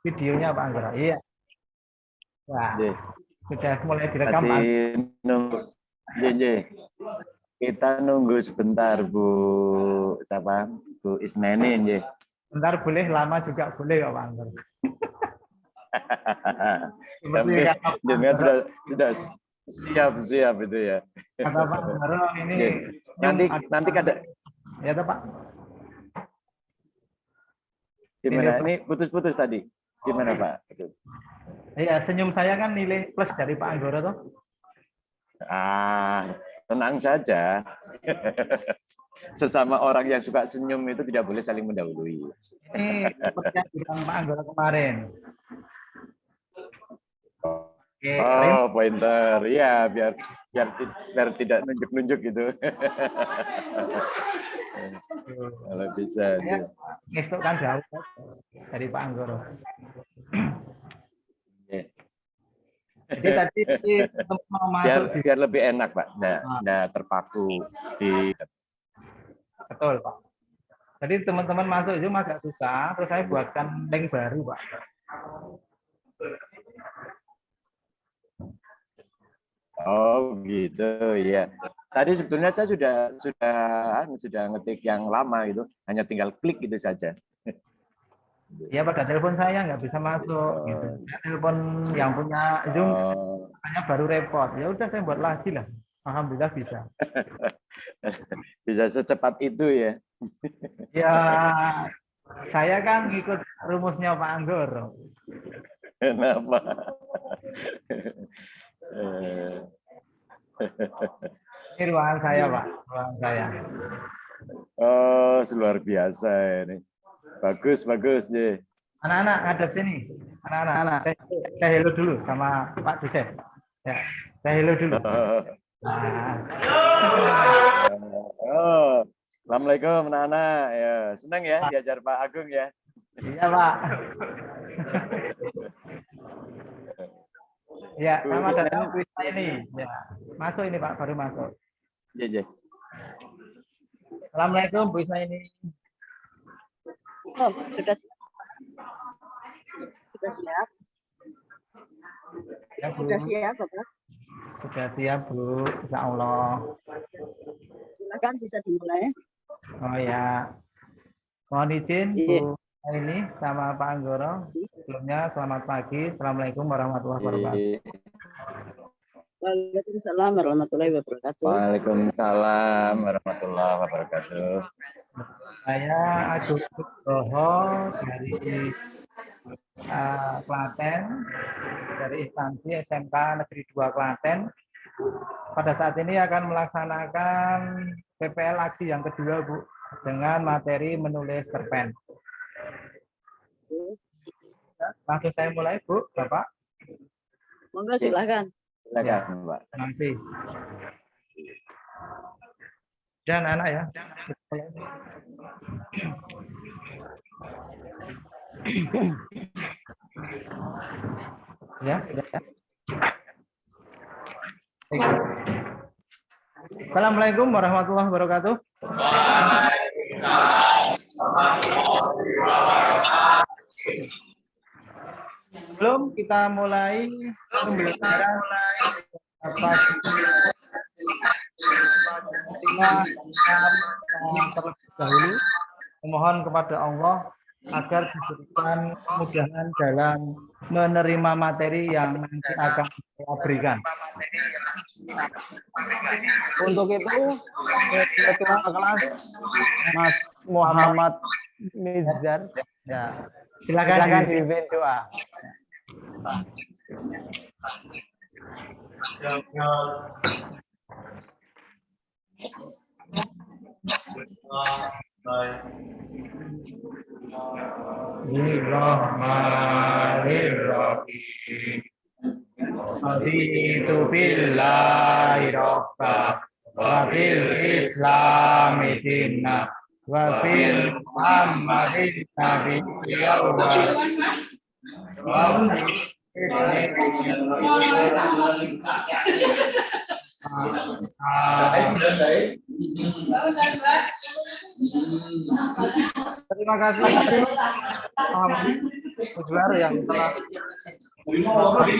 videonya Pak Anggoro. Iya. Wah, sudah mulai direkam. Masih nunggu. Kita nunggu sebentar Bu siapa? Bu Isneni nggih. Bentar boleh, lama juga boleh kok Pak Anggoro. Jangan sudah siap itu ya. Kata Pak Anggoro ini nanti ada ya Pak. Gimana? Ini putus-putus tadi. Gimana Pak? Iya, senyum saya kan nilai plus dari Pak Anggoro tuh. Tenang saja. Sesama orang yang suka senyum itu tidak boleh saling mendahului. Ini seperti yang bilang Pak Anggoro kemarin. Pointer. Ya, biar tidak nunjuk-nunjuk gitu. Kalau bisa. Itu kan jauh dari Pak Anggoro. Jadi tadi mau masuk biar lebih enak Pak. Nggak terpaku di. Betul Pak. Jadi teman-teman masuk itu agak susah, terus saya buatkan link baru Pak. Oh gitu ya. Tadi sebetulnya saya sudah ngetik yang lama itu, hanya tinggal klik gitu saja. Ya pada telepon saya nggak bisa masuk. Gitu. Telepon yang punya Zoom hanya baru repot. Ya udah saya buat lagi lah. Alhamdulillah bisa. Bisa secepat itu ya. Ya saya kan ngikut rumusnya Pak Anggoro. Kenapa? Ini ruangan saya Pak, ruangan saya. Oh, luar biasa ini. Bagus ya. Anak-anak ngadep sini. Anak-anak. Saya hello dulu sama Pak Dusen. Ya, saya hello dulu. Assalamualaikum anak-anak. Ya, senang ya diajar Pak Agung ya. Iya Pak. Ya, sama datang Bu ini. Ya, masuk ini Pak, baru masuk. Iya. Assalamualaikum Bu ini. Oh, sudah siap. Sudah siap. Ya, Bu. Sudah siap, Bapak. Sudah siap, Bu. Insya Allah. Silakan bisa dimulai. Oh ya. Mohon izin Bu ini sama Pak Anggoro. Sebelumnya selamat pagi. Assalamualaikum warahmatullahi wabarakatuh. Waalaikumsalam warahmatullahi wabarakatuh. Waalaikumsalam warahmatullahi wabarakatuh. Saya Agus Nugroho dari Klaten, dari instansi SMK Negeri 2 Klaten. Pada saat ini akan melaksanakan PPL aksi yang kedua, Bu, dengan materi menulis cerpen. Langsung saya mulai, Bu, Bapak. Monggo silakan. Silakan, Pak. Terima kasih. Dan anak ya. Ya. Assalamualaikum warahmatullahi wabarakatuh. Sebelum kita mulai pembelajaran terlebih dahulu, memohon kepada Allah agar diberikan kemudahan dalam menerima materi yang nanti akan saya berikan. Untuk itu, ketua kelas Mas Muhammad Nizar, ya, silakan dipimpin doa. Bismillahirrahmanirrahim. Raditu billahi rabba wa bil islami dinna wa bil muhammadin nabiyya Terima kasih. Saudara yang telah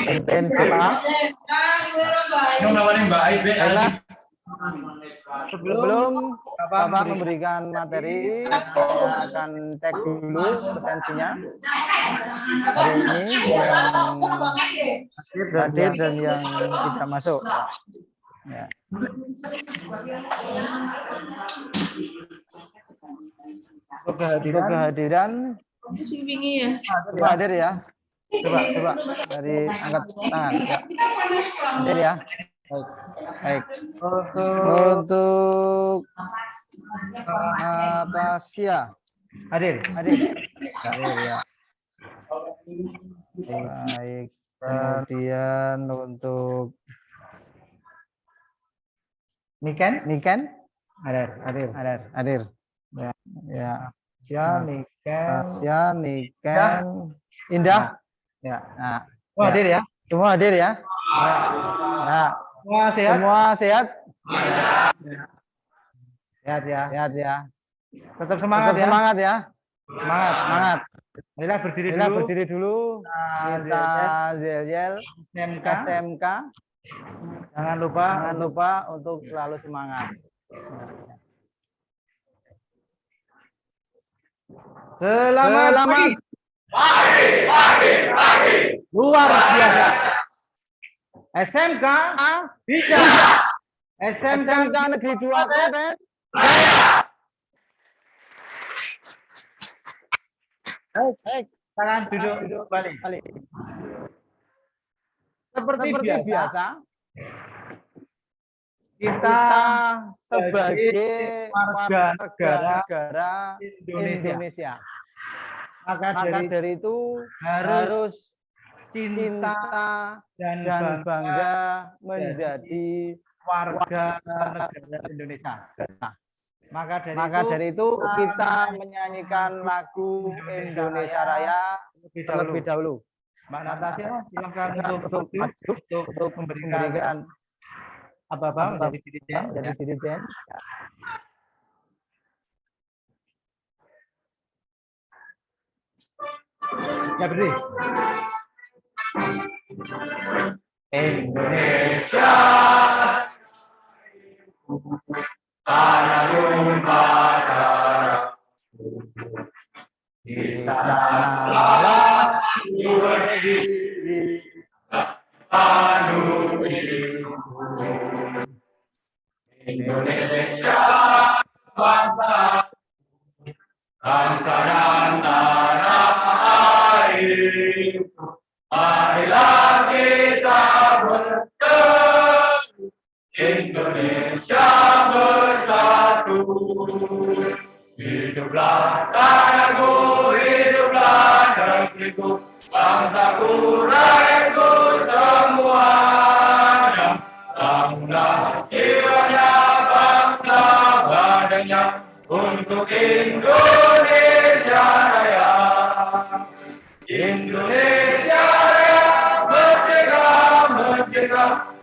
pimpin doa. Baiklah, sebelum Bapak memberikan materi, saya akan cek dulu presensinya hari ini yang hadir dan yang tidak masuk. Ya. Untuk kehadiran hadir ya. Coba dari angkat tangan ya. Hadir ya. Baik. Untuk Natasha hadir ya. Baik. Kemudian untuk Niken hadir. Ya. Niken, Indah. Ya. Nah, hadir ya. Semua hadir ya. Ya. Semua sehat. Sehat ya. Tetap semangat ya. Semangat. Marilah berdiri dulu. Kita Zel SMK. Jangan lupa untuk selalu semangat. Selamat pagi. Luar biasa. SMK bisa. SMK Negeri 2 Klaten. Baik. Tangan duduk balik. Seperti biasa. Kita sebagai warga negara Indonesia. Maka dari itu harus cinta dan bangga menjadi warga negara Indonesia. Maka dari itu kita menyanyikan lagu Indonesia Raya terlebih dahulu. Mbak Natasha, silakan untuk memberikan apa menjadi dirijen. Ya berdiri. Indonesia tanah tumpah darah, di sanalah berdiri tanah ibu. Indonesia bangsa dan tanah air. Marilah kita bersatu, Indonesia bersatu. Hiduplah tanahku, hiduplah negeriku, bangsaku, rakyatku semuanya. Bangunlah jiwanya, bangsa badannya, untuk Indonesia Raya. Indonesia Raya, merdeka,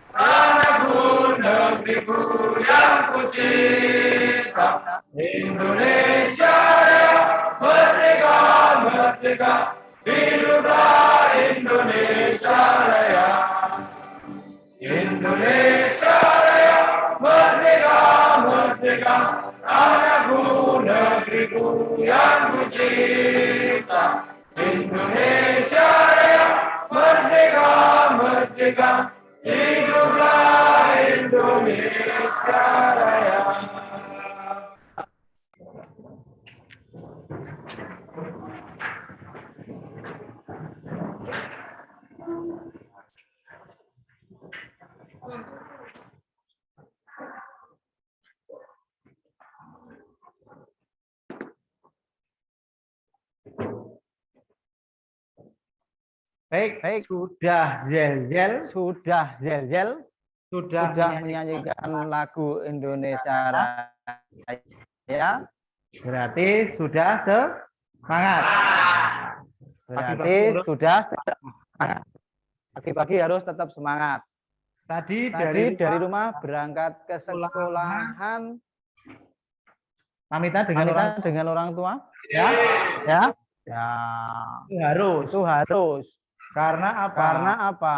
tanahku, negeriku yang kucinta. Indonesia Raya, merdeka, hiduplah Indonesia Raya. Indonesia Raya, merdeka, tanahku, negeriku yang kucinta. Indonesia Raya, merdeka, hiduplah Indonesia Raya. Baik, sudah Zel menyanyikan lagu Indonesia Raya. Berarti sudah semangat. Pagi-pagi harus tetap semangat. Tadi dari rumah berangkat ke sekolahan. Pamitan dengan orang tua. Ya. Ya, Itu harus. itu harus. Karena apa? Karena apa?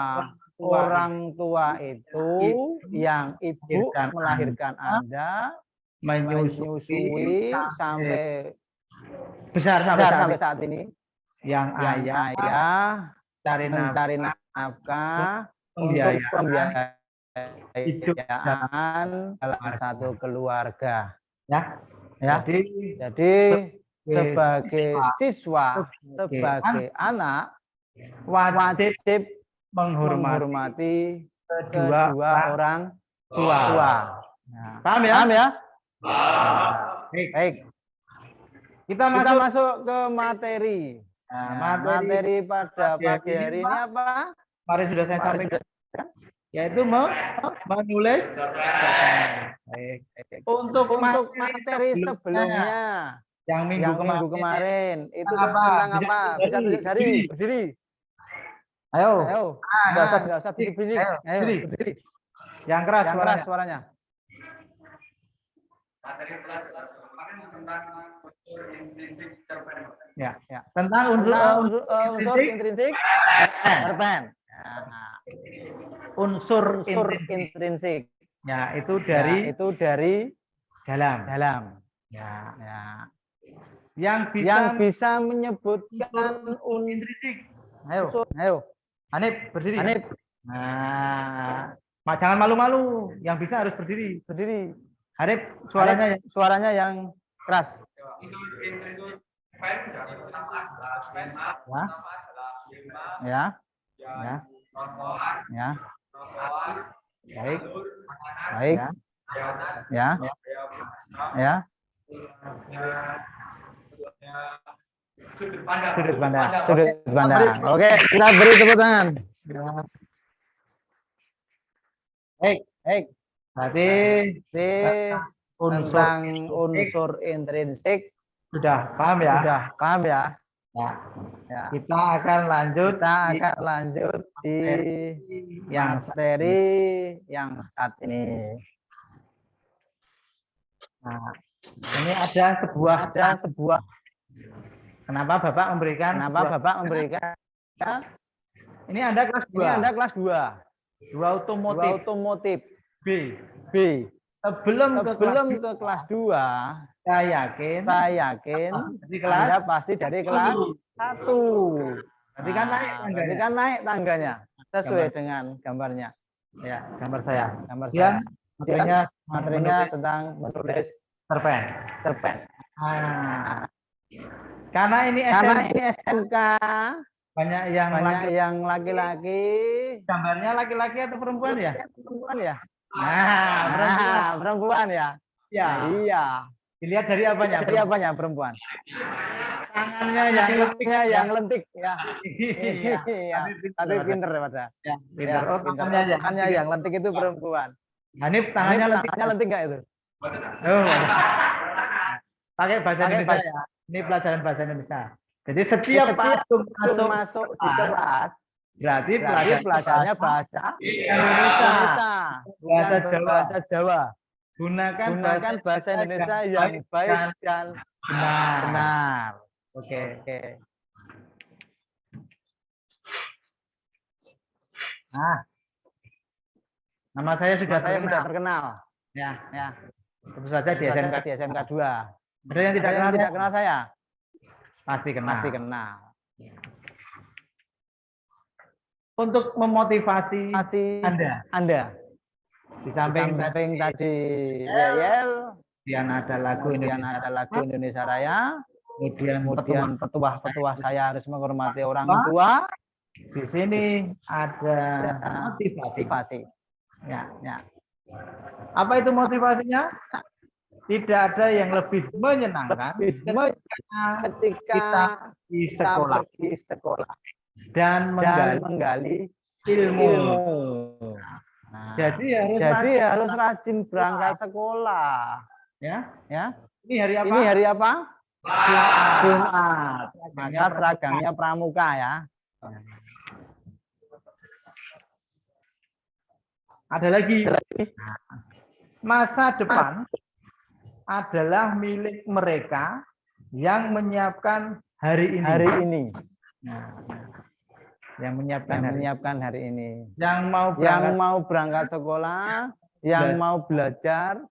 tua. Orang tua itu yang ibu melahirkan Anda, menyusui sampai besar sampai saat ini. Yang Ayah cari mencari nafkah untuk hidup pembiayaan dalam satu keluarga. ya. Jadi sebagai siswa, sebagai anak, wajib menghormati kedua orang tua. Nah, paham ya? Baik. Kita masuk ke materi. Nah, materi pada pagi hari ini apa? Kemarin sudah saya sampaikan, yaitu menulis. Untuk materi sebelumnya, yang minggu kemarin itu tentang apa? Bisa tunjuk jari, berdiri. Ayo. Enggak usah bisik-bisik. Ayo, berdiri. Yang keras suaranya. Ya. Tentang unsur intrinsik terpen. Unsur intrinsik. Ya, itu dari dalam. Ya. Yang bisa menyebutkan intrinsik. Ayo. Hanif, berdiri. Nah, jangan malu-malu. Yang bisa harus berdiri. Hanif, suaranya yang keras. Ya. Baik. Ya. Sudut pandang. Oke, kita beri tepuk tangan. Baik. Berarti tentang unsur intrinsik sudah paham ya? Ya. Kita akan lanjut di yang materi yang saat ini. Nah, ini ada sebuah. Kenapa Bapak memberikan? Ini Anda kelas 2. Dua otomotif. B. Sebelum ke kelas 2, saya yakin Anda pasti dari kelas 1. Berarti kan naik tangganya. Sesuai dengan gambarnya. Ya, gambar saya. Materinya tentang menulis cerpen. Karena ini SMK, banyak yang laki-laki. Gambarnya laki-laki atau perempuan ya? Perempuan ya. Perempuan ya. Iya. Dilihat dari apanya? Perempuan. Tangannya yang lentik ya. Iya. Tapi pinter pada. Pinter. Tangannya yang lentik itu perempuan. Hanif tangannya lentik enggak itu? Pakai bahasa Indonesia ya. Ini pelajaran bahasa Indonesia. Jadi setiap masuk di kelas berarti pelajarannya bahasa Indonesia. Bahasa Jawa. Gunakan bahasa Indonesia yang baik dan benar. Oke. Nah, nama saya sudah terkenal. Ya. Tentu saja di SMK 2. Ada yang tidak kenal saya? Pasti kenal. Untuk memotivasi Anda. Di samping tadi Yel, kemudian ada lagu Indonesia Raya, kemudian petuah saya harus menghormati orang tua. Di sini ada motivasi. Ya. Apa itu motivasinya? Tidak ada yang lebih menyenangkan ketika kita di sekolah dan menggali ilmu. Nah, jadi harus rajin berangkat sekolah. Ya. Ini hari apa? Jumat. Maka seragamnya pramuka ya. Ada lagi. Masa depan adalah milik mereka yang menyiapkan hari ini. hari ini. Nah, yang menyiapkan Yang hari. menyiapkan hari ini. Yang mau Yang berangkat mau berangkat sekolah, yang mau belajar,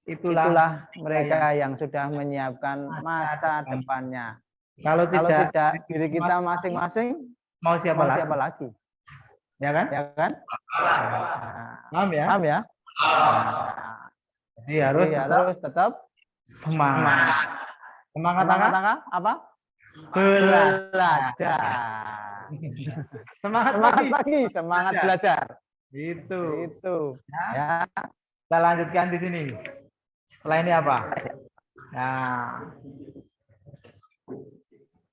itulah mereka yang sudah menyiapkan masa depannya. Kalau Kalau tidak tidak diri kita masing-masing, mau siapa mau lagi? siapa lagi? Ya kan? Ya kan? Paham ya? Paham ya? Jadi harus Jadi tetap harus tetap semangat. Semangat apa? belajar. Semangat Semangat lagi. lagi, semangat belajar. Itu. Itu. Ya. Kita lanjutkan di sini. Setelah ini apa? Nah.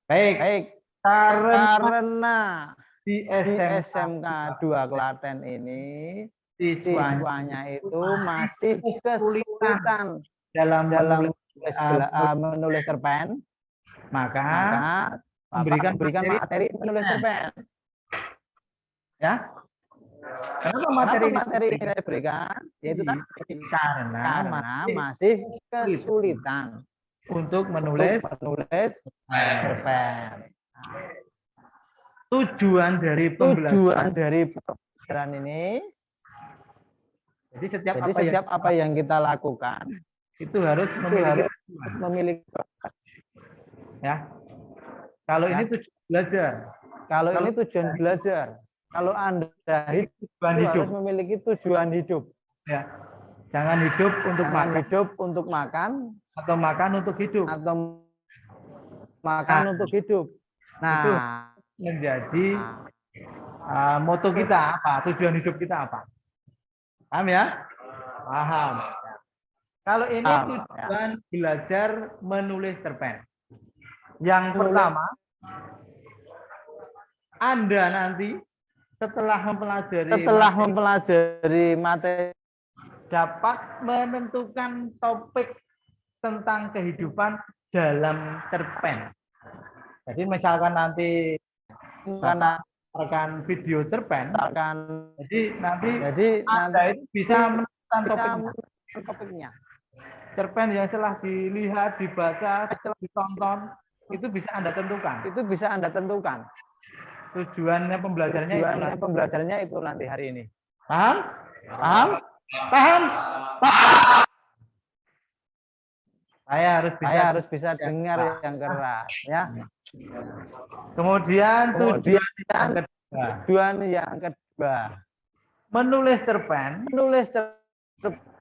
Baik. Baik. Karena di di SMK SMK 2 Klaten ini siswanya siswanya itu masih kesulitan dalam menulis cerpen, maka Bapak memberikan materi menulis cerpen. Ya. Kenapa Materi materi ini saya berikan? Yaitu tadi karena masih kesulitan untuk menulis cerpen. Tujuan dari pembelajaran ini, jadi setiap apa yang kita lakukan itu harus memiliki ya. Kalau ini tujuan belajar. Kalau ini tujuan belajar. Kalau Anda harus memiliki tujuan hidup. Ya. Jangan hidup untuk makan atau makan untuk hidup. Atau makan untuk hidup. Nah, itu menjadi moto kita apa? Tujuan hidup kita apa? Paham ya? Paham. Kalau ini tujuan belajar menulis cerpen. Yang pertama, Anda nanti setelah mempelajari materi dapat menentukan topik tentang kehidupan dalam cerpen. Jadi misalkan nanti rekan video cerpen, jadi nanti Anda itu bisa menentukan topiknya. Cerpen yang setelah dilihat, dibaca, setelah ditonton, itu bisa Anda tentukan. Tujuannya pembelajarannya itu nanti hari ini. Paham? Saya harus bisa dengar yang keras, ya. Kemudian tujuan yang kedua, menulis cerpen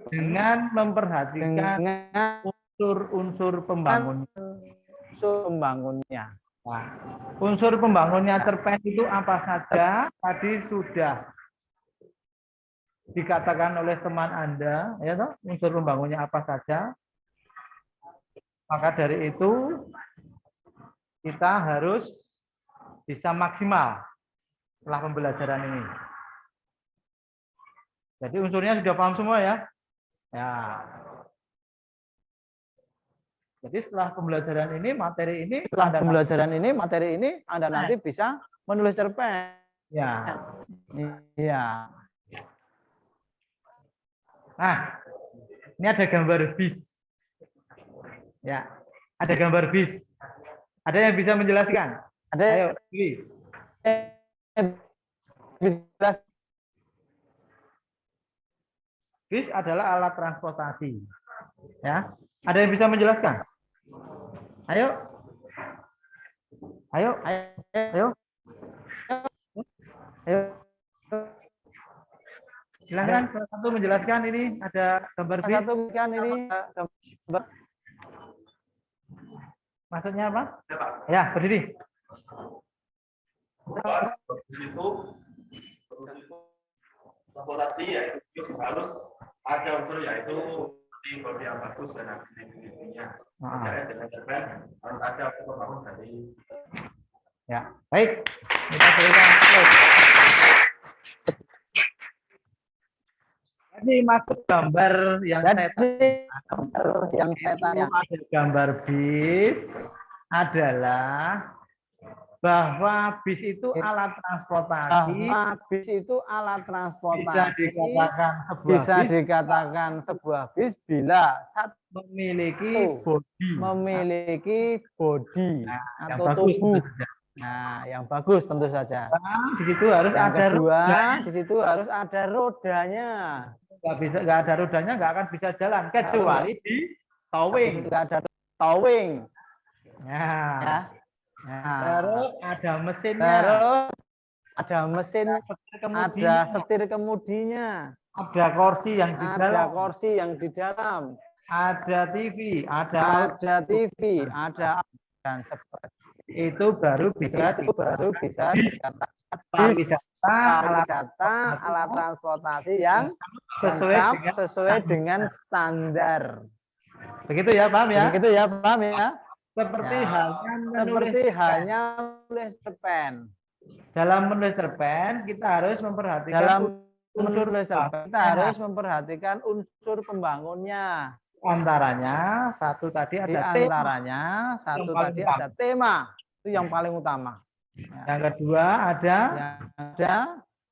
dengan memperhatikan unsur pembangunnya. Nah, unsur pembangunnya cerpen itu apa saja? Tadi sudah dikatakan oleh teman Anda, ya toh? Unsur pembangunnya apa saja? Maka dari itu kita harus bisa maksimal setelah pembelajaran ini. Jadi unsurnya sudah paham semua ya? Ya. Jadi setelah pembelajaran ini, materi ini Anda nanti bisa menulis cerpen. Ya. Iya. Nah, ini ada gambar bis. Ya, ada gambar bis. Ada yang bisa menjelaskan? Ayo, bis adalah alat transportasi. Ya, ada yang bisa menjelaskan? Ayo. Silakan salah satu menjelaskan ini ada gambar bis. Maksudnya apa? Ya, berdiri. Itu transportasi yaitu harus ada unsur yaitu seperti bodi yang bagus dan aktivitasnya. Makanya dengan cerpen harus ada pembangun dari. Ya, baik. Kita berikan. Jadi maksud gambar yang saya tanya, ada gambar bis adalah bahwa bis itu alat transportasi, Bis itu alat bisa transportasi, dikatakan sebuah bisa bis dikatakan sebuah bis bila satu memiliki bodi. memiliki bodi Nah, yang atau bagus tentu tubuh. saja. Nah, yang bagus tentu saja. Nah, di situ harus Yang ada kedua, rodanya. di situ harus ada rodanya. Nggak ada rodanya, nggak akan bisa jalan kecuali di towing. Tidak ada towing. Nah, Ya. Nah, terus ada mesinnya, terus ada mesin, setir kemudinya, ada setir kemudinya, ada kursi yang di ada dalam, kursi yang di dalam, ada TV, ada TV, ada dan seperti itu baru bisa itu baru bisa dikatakan pariwisata, alat transportasi yang sesuai lengkap dengan sesuai dengan standar. begitu ya, paham ya? Begitu ya, paham ya? Seperti Ya. halnya menulis Seperti cerpen. halnya menulis cerpen. Dalam menulis cerpen kita harus memperhatikan Dalam unsur menulis cerpen kita pembangunnya. harus memperhatikan unsur pembangunnya. Antaranya satu tadi Di ada tema, antaranya satu paling tadi utama. ada tema, itu yang paling utama. yang kedua ada Yang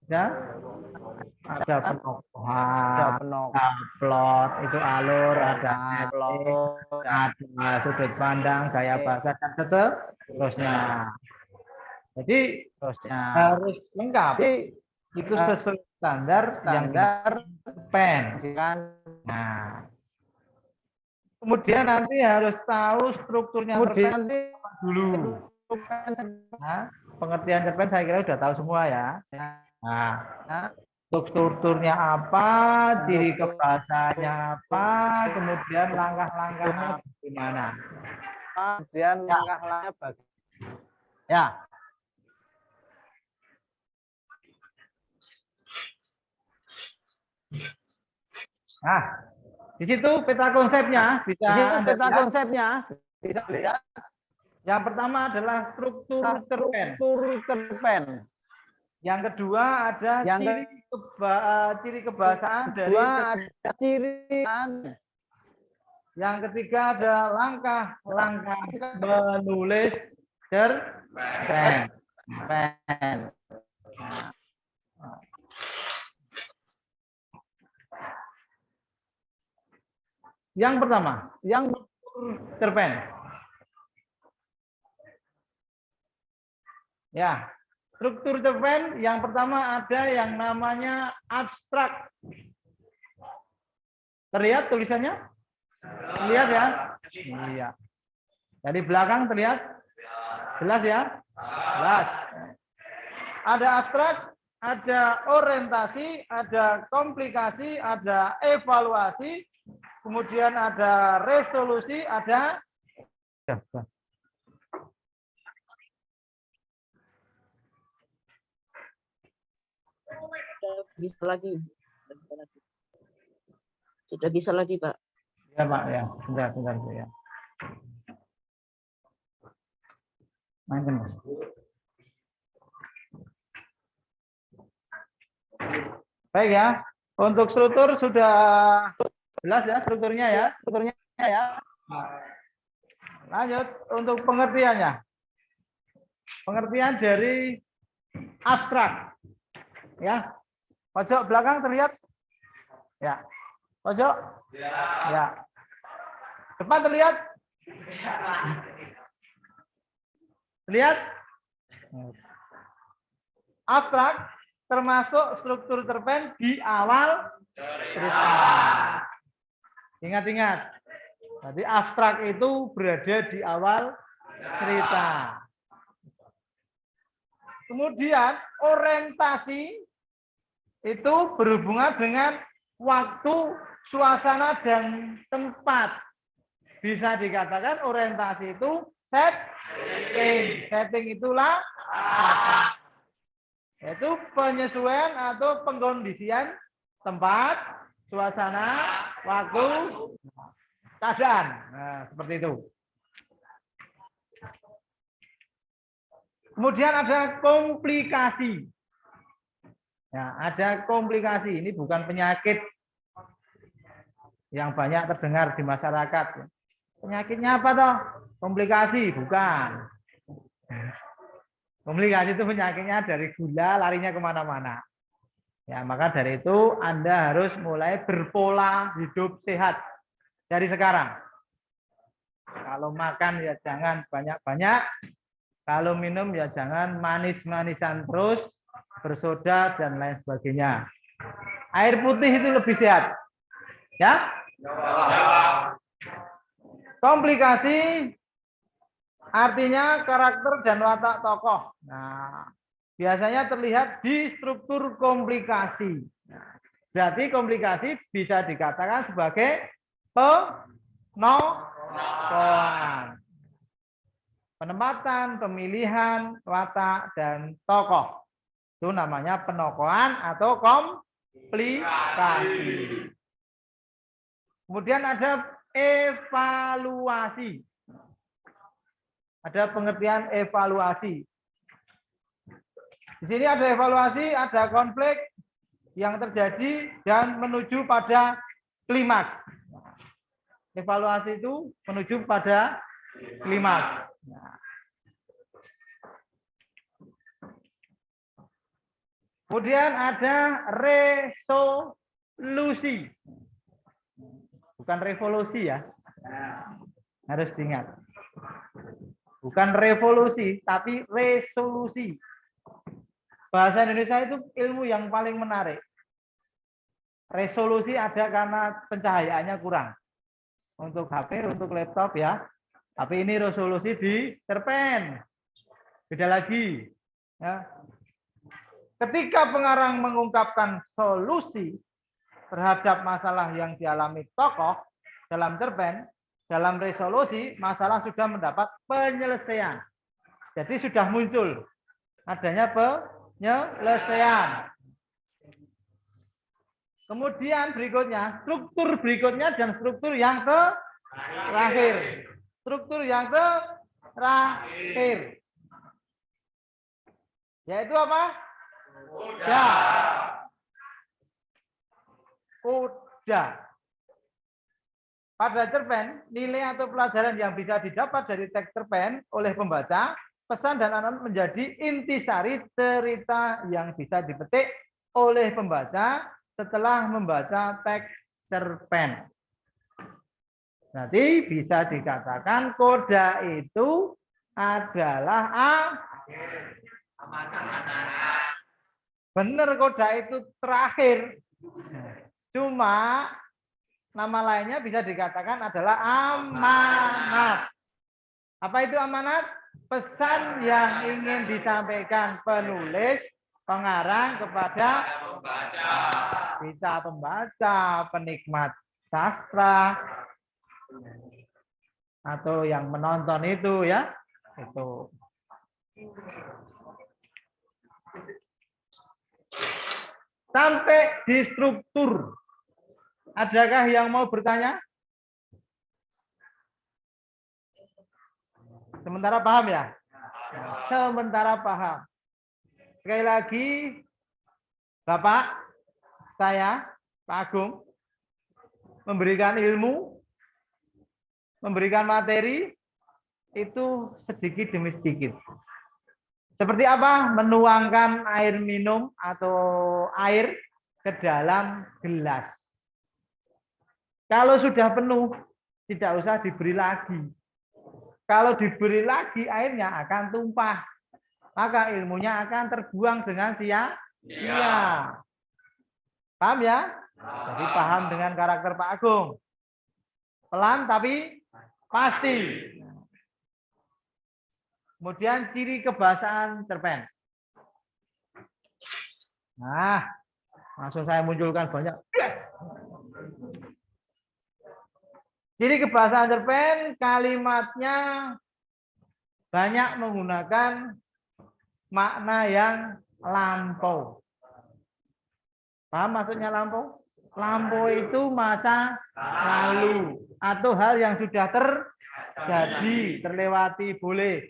ada ada penokohan, penok, plot itu alur, ada setting, plot, ada sudut pandang, gaya bahasa dan seterusnya. Jadi terusnya. harus lengkap. Jadi Itu sesuai standar yang standar pen. kan. Nah, kemudian nanti harus tahu strukturnya Kemudian cerpen nanti dulu. Nah, pengertian cerpen saya kira sudah tahu semua ya. Nah, untuk strukturnya apa, ciri kebahasanya apa, kemudian langkah-langkahnya bagaimana. kemudian langkah-langkahnya bagi. Ya. Nah, di situ peta konsepnya bisa Di situ Anda peta lihat. konsepnya bisa lihat. Yang pertama adalah struktur cerpen. Struktur cerpen. Yang kedua ada Yang ciri kebahasaan dari kedua ada ciri. yang ketiga ada langkah-langkah menulis cerpen. Cerpen. Yang pertama, yang cerpen. Ya, struktur cerpen yang pertama ada yang namanya abstrak. Terlihat tulisannya? Terlihat ya? Iya. Dari belakang terlihat? Jelas ya? Jelas. Ada abstrak, ada orientasi, ada komplikasi, ada evaluasi, kemudian ada resolusi, ada Bisa lagi. Sudah bisa lagi, Pak. ya Pak ya. Bentar ya. Mainkan, Mas. Baik ya. Untuk struktur sudah jelas ya strukturnya ya. Strukturnya ya. Lanjut untuk pengertiannya. Pengertian dari abstrak. Ya. Pojok belakang terlihat? Ya. Pojok? Ya. Depan terlihat? Lihat? Abstrak termasuk struktur cerpen di awal cerita. Ingat-ingat. Jadi abstrak itu berada di awal cerita. Kemudian orientasi itu berhubungan dengan waktu, suasana, dan tempat. Bisa dikatakan orientasi itu setting. Setting itulah yaitu penyesuaian atau pengkondisian tempat, suasana, waktu, keadaan. Nah, seperti itu. Kemudian ada komplikasi. Ya, ada komplikasi. Ini bukan penyakit yang banyak terdengar di masyarakat. Penyakitnya apa toh? Komplikasi, bukan. Komplikasi itu penyakitnya dari gula larinya kemana-mana. Ya, maka dari itu Anda harus mulai berpola hidup sehat dari sekarang. Kalau makan ya jangan banyak-banyak. Kalau minum ya jangan manis-manisan terus, bersoda dan lain sebagainya. Air putih itu lebih sehat. Ya? Komplikasi artinya karakter dan watak tokoh. Nah, biasanya terlihat di struktur komplikasi. Nah, berarti komplikasi bisa dikatakan sebagai penokohan. Penempatan, pemilihan, watak, dan tokoh. Itu namanya penokohan atau komplikasi. Kemudian ada evaluasi. Ada pengertian evaluasi. Di sini ada evaluasi, ada konflik yang terjadi dan menuju pada klimaks. Evaluasi itu menuju pada klimaks. Kemudian ada resolusi. Bukan revolusi ya. Harus diingat. Bukan revolusi, tapi resolusi. Bahasa Indonesia itu ilmu yang paling menarik. Resolusi ada karena pencahayaannya kurang. Untuk HP, untuk laptop ya. Tapi ini resolusi di cerpen. Beda lagi. Ya. Ketika pengarang mengungkapkan solusi terhadap masalah yang dialami tokoh dalam cerpen, dalam resolusi, masalah sudah mendapat penyelesaian. Jadi sudah muncul adanya penyelesaian. Kemudian berikutnya, struktur berikutnya dan struktur yang terakhir. Struktur yang terakhir. Yaitu apa? Koda. Pada cerpen, nilai atau pelajaran yang bisa didapat dari teks cerpen oleh pembaca, pesan dan anak menjadi intisari cerita yang bisa dipetik oleh pembaca setelah membaca teks cerpen. Nanti bisa dikatakan koda itu adalah benar, koda itu terakhir. Cuma nama lainnya bisa dikatakan adalah amanat. Apa itu amanat? Pesan yang ingin disampaikan penulis, pengarang kepada bisa pembaca, penikmat sastra, atau yang menonton itu ya. Itu. Sampai di struktur. Adakah yang mau bertanya? Sementara paham ya? Sementara paham. Sekali lagi, Bapak, saya, Pak Agung, memberikan ilmu, memberikan materi, itu sedikit demi sedikit. Seperti apa? Menuangkan air minum atau air ke dalam gelas. Kalau sudah penuh, tidak usah diberi lagi. Kalau diberi lagi, airnya akan tumpah. Maka ilmunya akan terbuang dengan sia-sia. Paham ya? Jadi paham dengan karakter Pak Agung. Pelan tapi pasti. Kemudian ciri kebahasaan cerpen. Nah, langsung saya munculkan banyak. Ciri kebahasaan cerpen, kalimatnya banyak menggunakan makna yang lampau. Paham maksudnya lampau? Lampau itu masa lalu atau hal yang sudah terjadi, terlewati, boleh.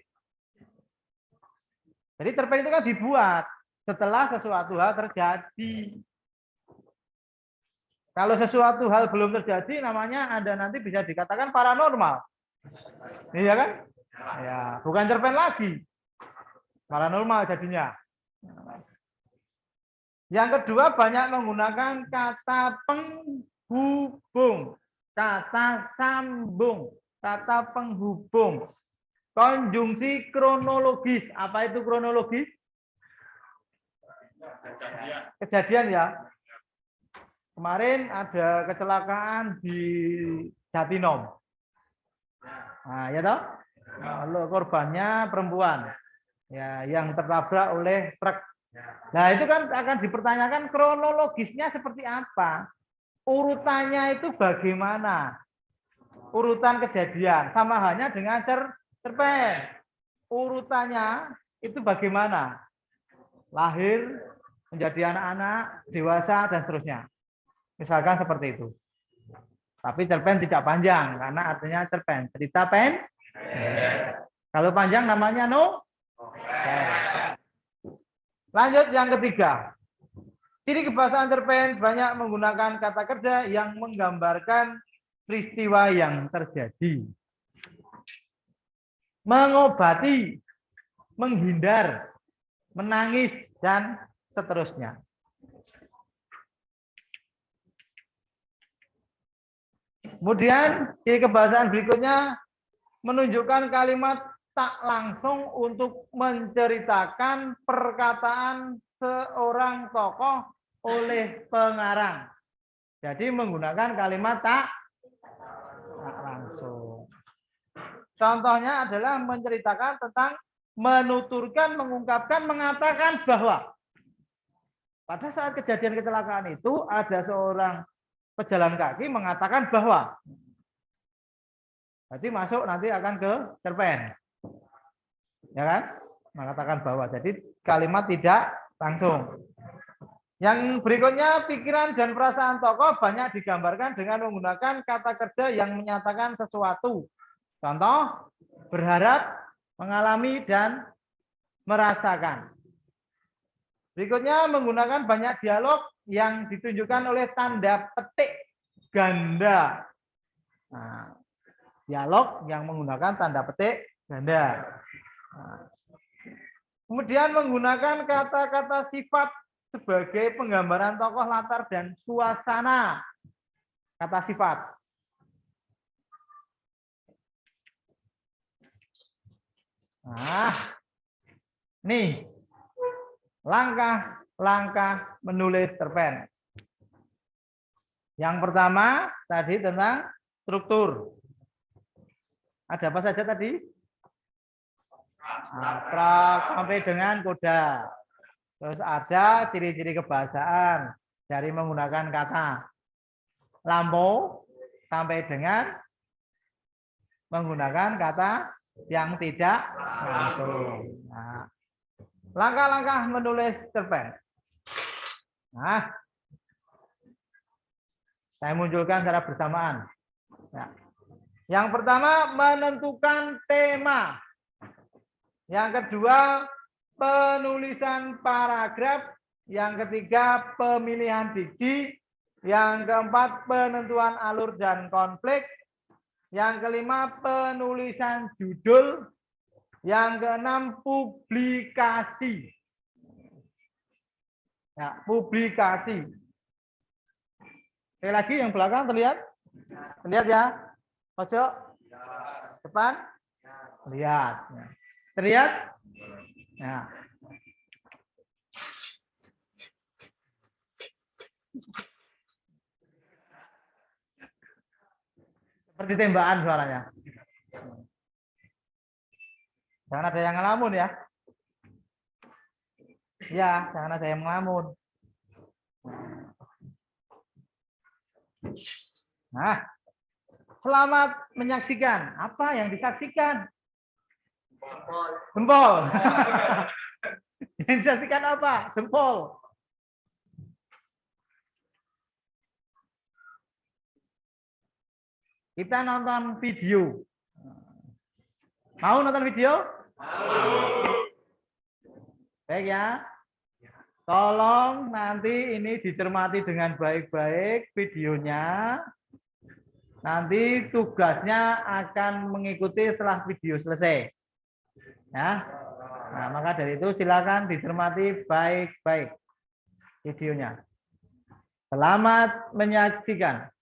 Jadi cerpen itu kan dibuat setelah sesuatu hal terjadi. Kalau sesuatu hal belum terjadi, namanya Anda nanti bisa dikatakan paranormal. Iya kan? Ya, bukan cerpen lagi. paranormal jadinya. Yang kedua, banyak menggunakan kata penghubung, kata sambung, kata penghubung. Konjungsi kronologis. Apa itu kronologis? Kejadian ya. Kemarin ada kecelakaan di Jatinom. Nah, ya toh? Nah, korbannya perempuan. Ya, yang tertabrak oleh truk. Nah, itu kan akan dipertanyakan kronologisnya seperti apa? Urutannya itu bagaimana? Urutan kejadian sama halnya dengan cerpen. Urutannya itu bagaimana? Lahir, menjadi anak-anak, dewasa, dan seterusnya. Misalkan seperti itu. Tapi cerpen tidak panjang, karena artinya cerpen. Cerita pen. Kalau panjang namanya no. Lanjut yang ketiga. Ciri kebahasaan cerpen banyak menggunakan kata kerja yang menggambarkan peristiwa yang terjadi. Mengobati, menghindar, menangis, dan seterusnya. Kemudian ciri kebahasaan berikutnya menunjukkan kalimat tak langsung untuk menceritakan perkataan seorang tokoh oleh pengarang. Jadi menggunakan kalimat tak langsung. Contohnya adalah menceritakan tentang menuturkan, mengungkapkan, mengatakan bahwa pada saat kejadian kecelakaan itu ada seorang pejalan kaki mengatakan bahwa. Jadi masuk nanti akan ke cerpen. Ya kan? Mengatakan bahwa. Jadi kalimat tidak langsung. Yang berikutnya, pikiran dan perasaan tokoh banyak digambarkan dengan menggunakan kata kerja yang menyatakan sesuatu. Contoh, berharap, mengalami, dan merasakan. Berikutnya, menggunakan banyak dialog yang ditunjukkan oleh tanda petik ganda. Nah, dialog yang menggunakan tanda petik ganda. Nah, kemudian menggunakan kata-kata sifat sebagai penggambaran tokoh, latar, dan suasana. Kata sifat. Nah, nih langkah-langkah menulis cerpen. Yang pertama tadi tentang struktur. Ada apa saja tadi? Abstrak sampai dengan koda. Terus ada ciri-ciri kebahasaan dari menggunakan kata lampau sampai dengan menggunakan kata yang tidak langsung. Nah, langkah-langkah menulis cerpen. Nah, saya munculkan secara bersamaan. Ya. Yang pertama, menentukan tema. Yang kedua, penulisan paragraf. Yang ketiga, pemilihan diksi. Yang keempat, penentuan alur dan konflik. Yang kelima, penulisan judul. Yang keenam, publikasi. Ya, publikasi. Sekali lagi yang belakang terlihat? Terlihat ya? Pojok? Depan? Lihat. Terlihat? Ya. Seperti tembakan suaranya. Jangan ada yang ngelamun ya. Ya, jangan ada yang ngelamun. Nah, selamat menyaksikan. Apa yang disaksikan? Jempol. Yang disaksikan apa? Jempol. Kita nonton video. Mau nonton video? Baik ya. Tolong nanti ini dicermati dengan baik-baik videonya. Nanti tugasnya akan mengikuti setelah video selesai. Ya. Nah, maka dari itu silakan dicermati baik-baik videonya. Selamat menyaksikan.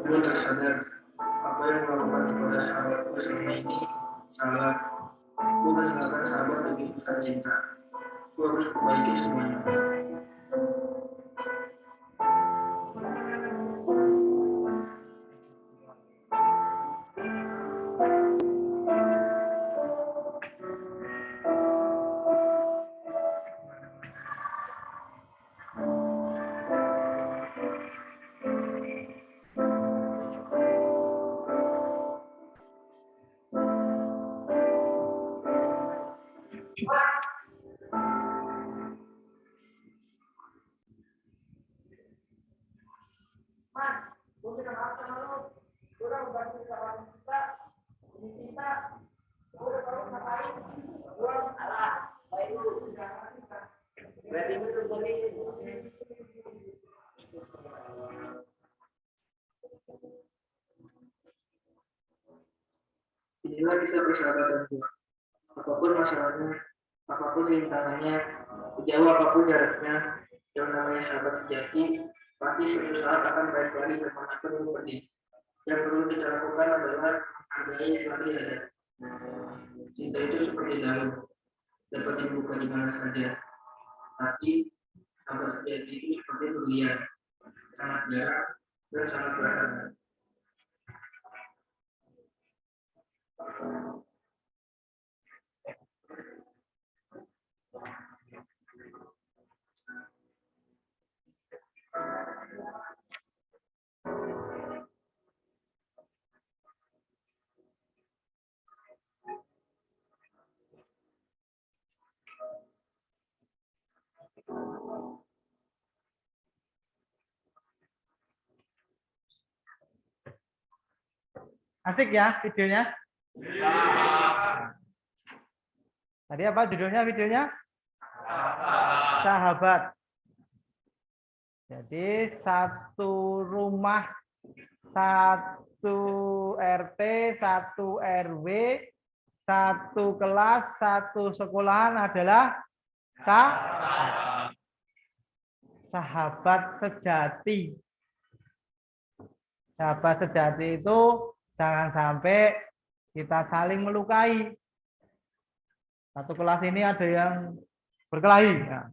Gue tersadar apa yang melakukan kepada sahabatku selama ini salah. Gue meninggalkan sahabat demi bukan cinta. Gue harus perbaiki semuanya. Inilah kisah persahabatan dua. Apapun masalahnya, apapun rintangannya, sejauh apapun jaraknya, yang namanya sahabat sejati pasti suatu saat akan balik lagi kemanapun itu pergi. Yang perlu kita lakukan adalah menghargai selagi ada. Cinta itu seperti daun, dapat dibuka di mana saja. Tapi sahabat sejati itu seperti durian, sangat jarang dan sangat berharga. Asik ya videonya? Tadi apa judulnya videonya? Sahabat. Jadi satu rumah, satu RT, satu RW, satu kelas, satu sekolahan adalah sahabat sejati. Sahabat sejati itu jangan sampai kita saling melukai. Satu kelas ini ada yang berkelahi, ya.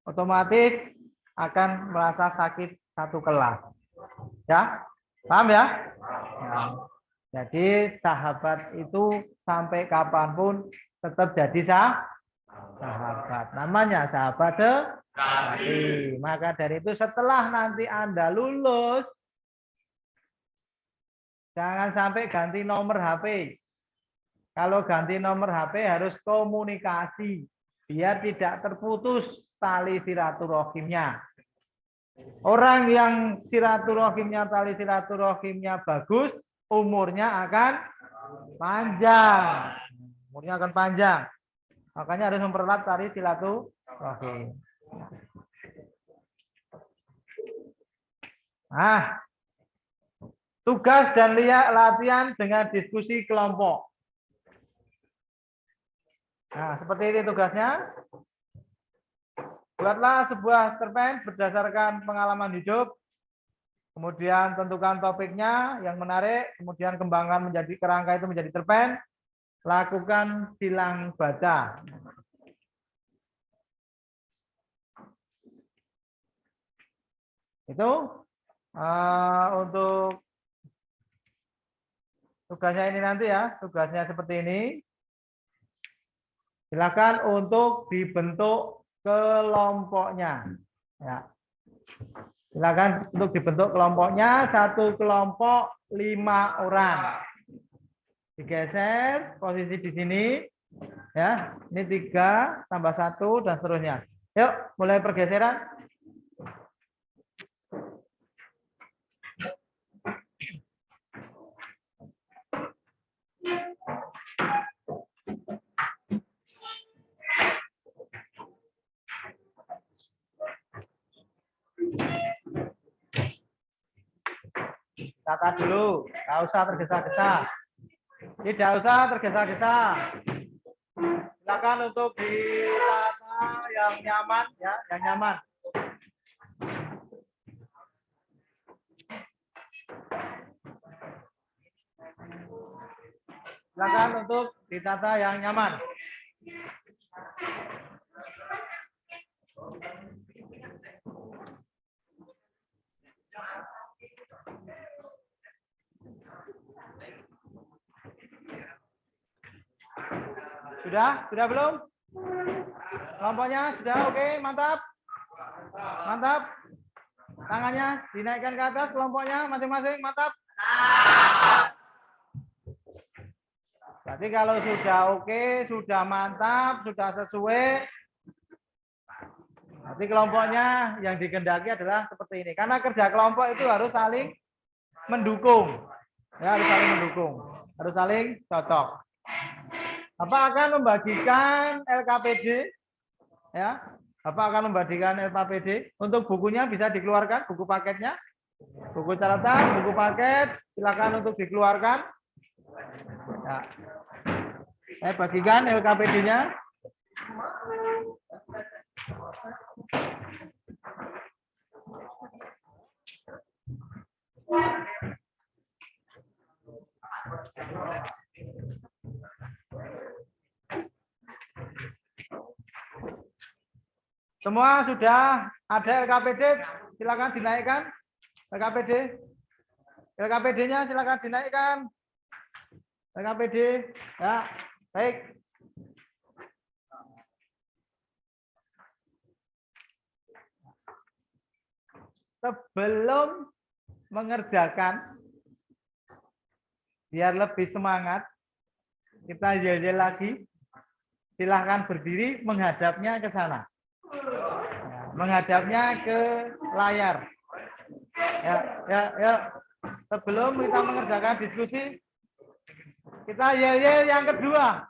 Otomatis akan merasa sakit satu kelas. Ya, paham ya? Ya. Jadi sahabat itu sampai kapanpun tetap jadi sahabat. Namanya sahabat sejati. Maka dari itu setelah nanti Anda lulus, jangan sampai ganti nomor HP. Kalau ganti nomor HP harus komunikasi biar tidak terputus tali silaturahimnya. Orang yang silaturahimnya, tali silaturahimnya bagus, umurnya akan panjang. Umurnya akan panjang. Makanya harus mempererat tali silaturahim. Nah, tugas dan latihan dengan diskusi kelompok. Nah, seperti ini tugasnya. Buatlah sebuah cerpen berdasarkan pengalaman hidup. Kemudian tentukan topiknya yang menarik. Kemudian kembangkan menjadi kerangka itu menjadi cerpen. Lakukan silang baca. Itu untuk tugasnya ini nanti ya. Tugasnya seperti ini. Silakan untuk dibentuk kelompoknya. Ya. Silakan untuk dibentuk kelompoknya. Satu kelompok 5 orang. Digeser posisi di sini. Ya, ini 3 tambah 1 dan seterusnya. Yuk, mulai pergeseran. Tata dulu, nggak usah tergesa-gesa. Tidak usah tergesa-gesa. Silakan untuk ditata yang nyaman, ya, yang nyaman. Silakan untuk ditata yang nyaman. Sudah belum? Kelompoknya sudah oke, mantap. Mantap. Tangannya dinaikkan ke atas kelompoknya masing-masing, mantap. Berarti kalau sudah oke, sudah mantap, sudah sesuai, nanti kelompoknya yang dikehendaki adalah seperti ini. Karena kerja kelompok itu harus saling mendukung. Ya, harus saling mendukung. Harus saling cocok. Bapak akan membagikan LKPD, ya. Bapak akan membagikan LKPD. Untuk bukunya bisa dikeluarkan, buku paketnya, buku catatan, buku paket, silakan untuk dikeluarkan. Ya. Saya bagikan LKPD-nya. Semua sudah ada LKPD, silakan dinaikkan. LKPD. LKPD-nya silakan dinaikkan. LKPD. Ya, baik. Sebelum mengerjakan, biar lebih semangat, kita yel-yel lagi. Silahkan berdiri menghadapnya ke sana. Menghadapnya ke layar. Ya. Sebelum kita mengerjakan diskusi, kita yel-yel yang kedua.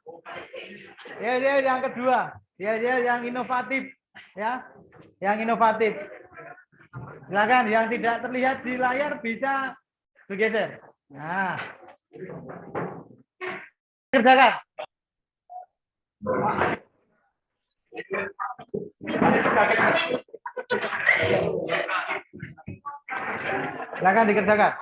Yel-yel yang kedua. Yel-yel yang inovatif. Ya, yang inovatif. Silakan, yang tidak terlihat di layar bisa bergeser. Nah, kerjakan. Silakan dikerjakan.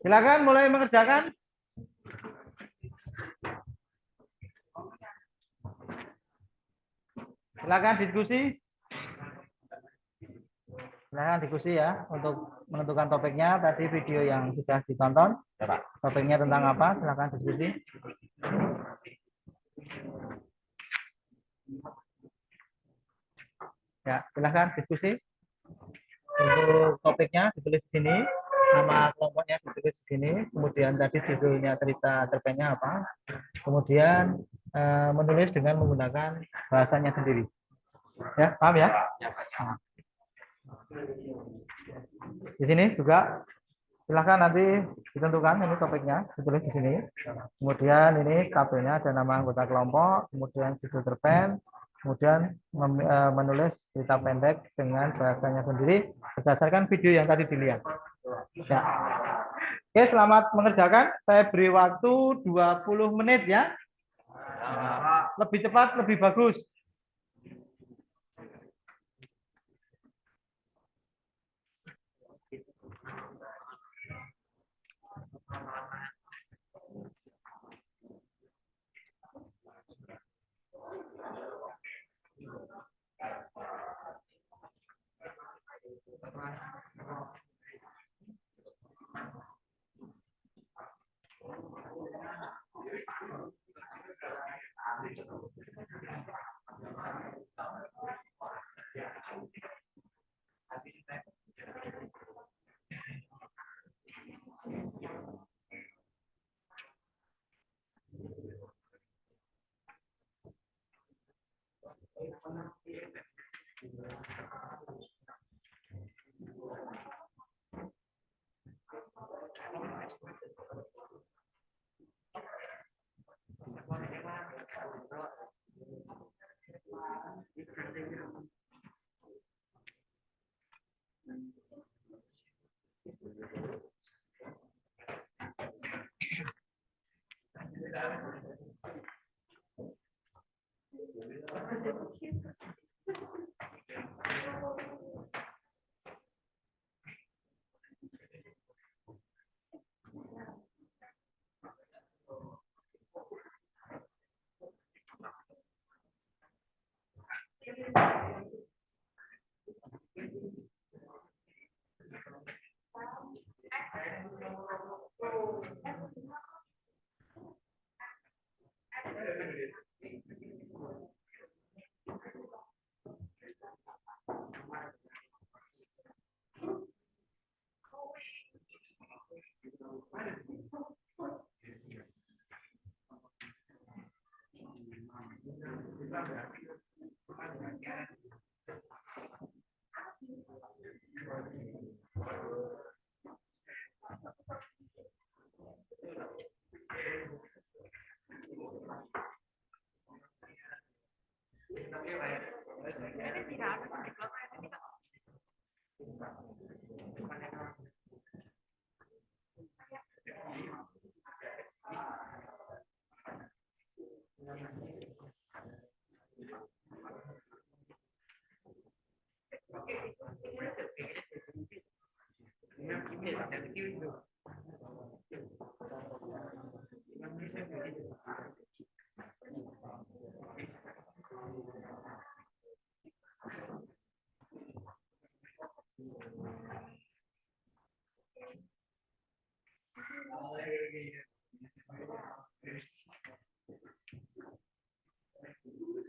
Silakan mulai mengerjakan. Silakan diskusi. Silakan diskusi ya untuk menentukan topiknya. Tadi video yang sudah ditonton, topiknya tentang apa? Silakan diskusi. Ya, silakan diskusi. Untuk topiknya ditulis di sini, nama kelompoknya ditulis di sini, kemudian tadi judulnya cerita cerpennya apa, kemudian menulis dengan menggunakan bahasanya sendiri. Ya, paham ya? Nah. Di sini juga silahkan nanti ditentukan ini topiknya, ditulis di sini. Kemudian ini tabelnya ada nama anggota kelompok, kemudian judul cerpen, kemudian menulis cerita pendek dengan bahasanya sendiri berdasarkan video yang tadi dilihat. Ya. Oke, selamat mengerjakan. Saya beri waktu 20 menit ya. Nah, lebih cepat, lebih bagus.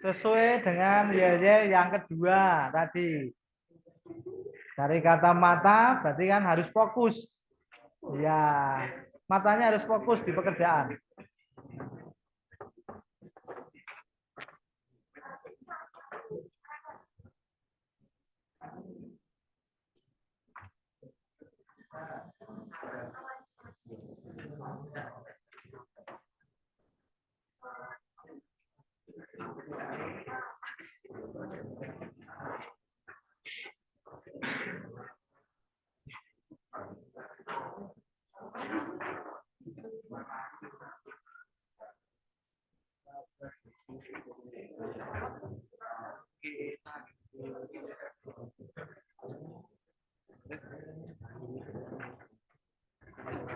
Sesuai dengan YY yang kedua tadi. Dari kata mata berarti kan harus fokus. Ya, matanya harus fokus di pekerjaan.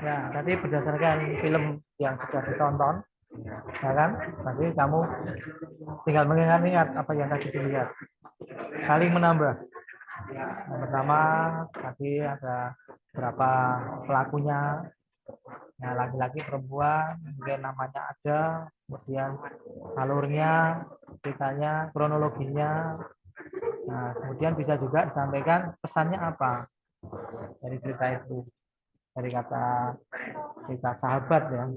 Ya, tadi berdasarkan film yang sudah ditonton, ya kan? Nanti kamu tinggal mengingat-ingat apa yang tadi dilihat. Saling menambah. Yang pertama, tadi ada berapa pelakunya, ya, laki-laki, perempuan, mungkin namanya ada, kemudian alurnya, ceritanya, kronologinya. Nah, kemudian bisa juga disampaikan pesannya apa dari cerita itu. Dari kata cerita sahabat ya.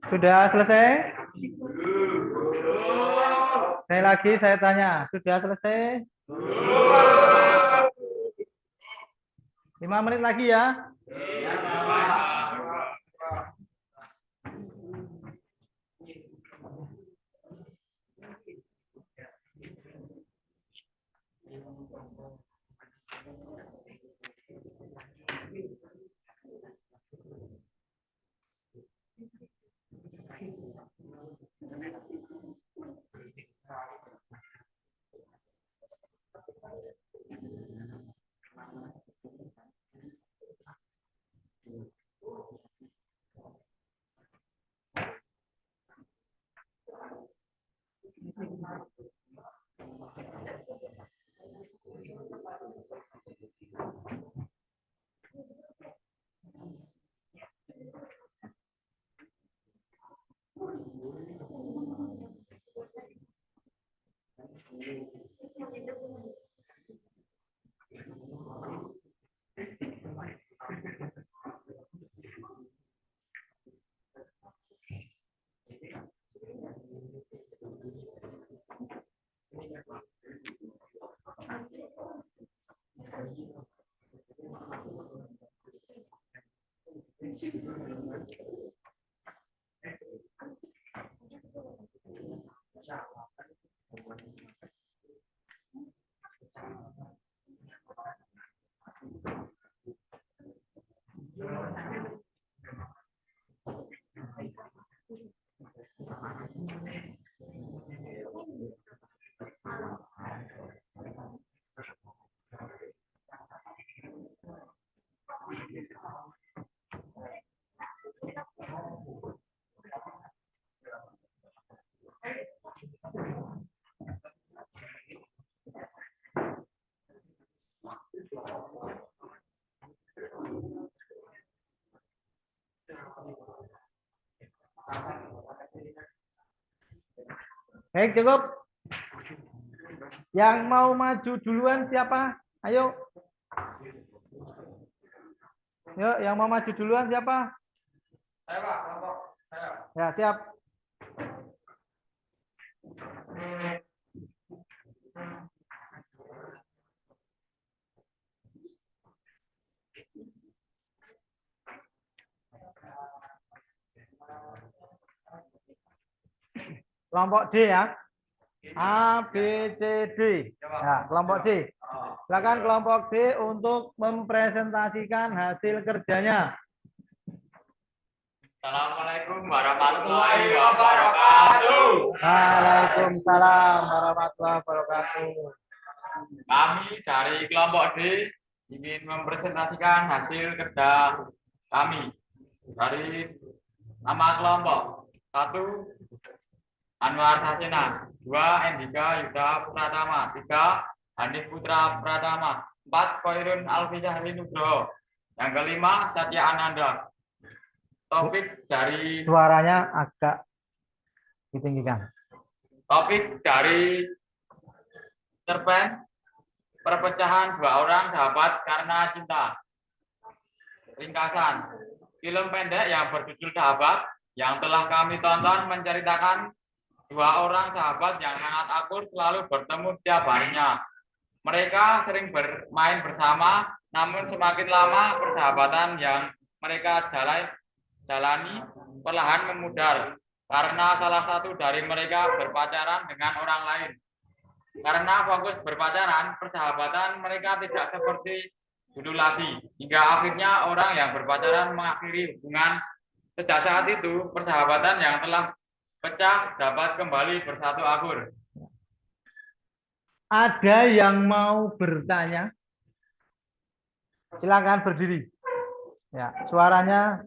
Sudah selesai? Saya lagi saya tanya, sudah selesai? 5 menit lagi ya. Baik, cukup. Yang mau maju duluan siapa? Ayo. Yuk, yang mau maju duluan siapa? Saya Pak, kelompok saya. Ya, siap. Kelompok D ya. A, B, C, D. Ya, kelompok D. Silakan kelompok D untuk mempresentasikan hasil kerjanya. Assalamualaikum warahmatullahi wabarakatuh. Waalaikumsalam warahmatullahi wabarakatuh. Kami dari kelompok D ingin mempresentasikan hasil kerja kami dari nama kelompok. 1. Anwar Sasena, 2. Endika Yuda Pratama, 3. Hanif Putra Pratama, 4. Koirun Alfizahri Nugroho, yang kelima Satya Ananda. Topik dari Suaranya agak ditinggikan. Topik dari cerpen perpecahan dua orang sahabat karena cinta. Ringkasan, film pendek yang berjudul Sahabat yang telah kami tonton menceritakan dua orang sahabat yang sangat akur selalu bertemu setiap harinya. Mereka sering bermain bersama, namun semakin lama persahabatan yang mereka jalani perlahan memudar karena salah satu dari mereka berpacaran dengan orang lain. Karena fokus berpacaran, persahabatan mereka tidak seperti dulu lagi. Hingga akhirnya orang yang berpacaran mengakhiri hubungan. Sejak saat itu, persahabatan yang telah pecah dapat kembali bersatu akur. Ada yang mau bertanya? Silakan berdiri. Ya, suaranya.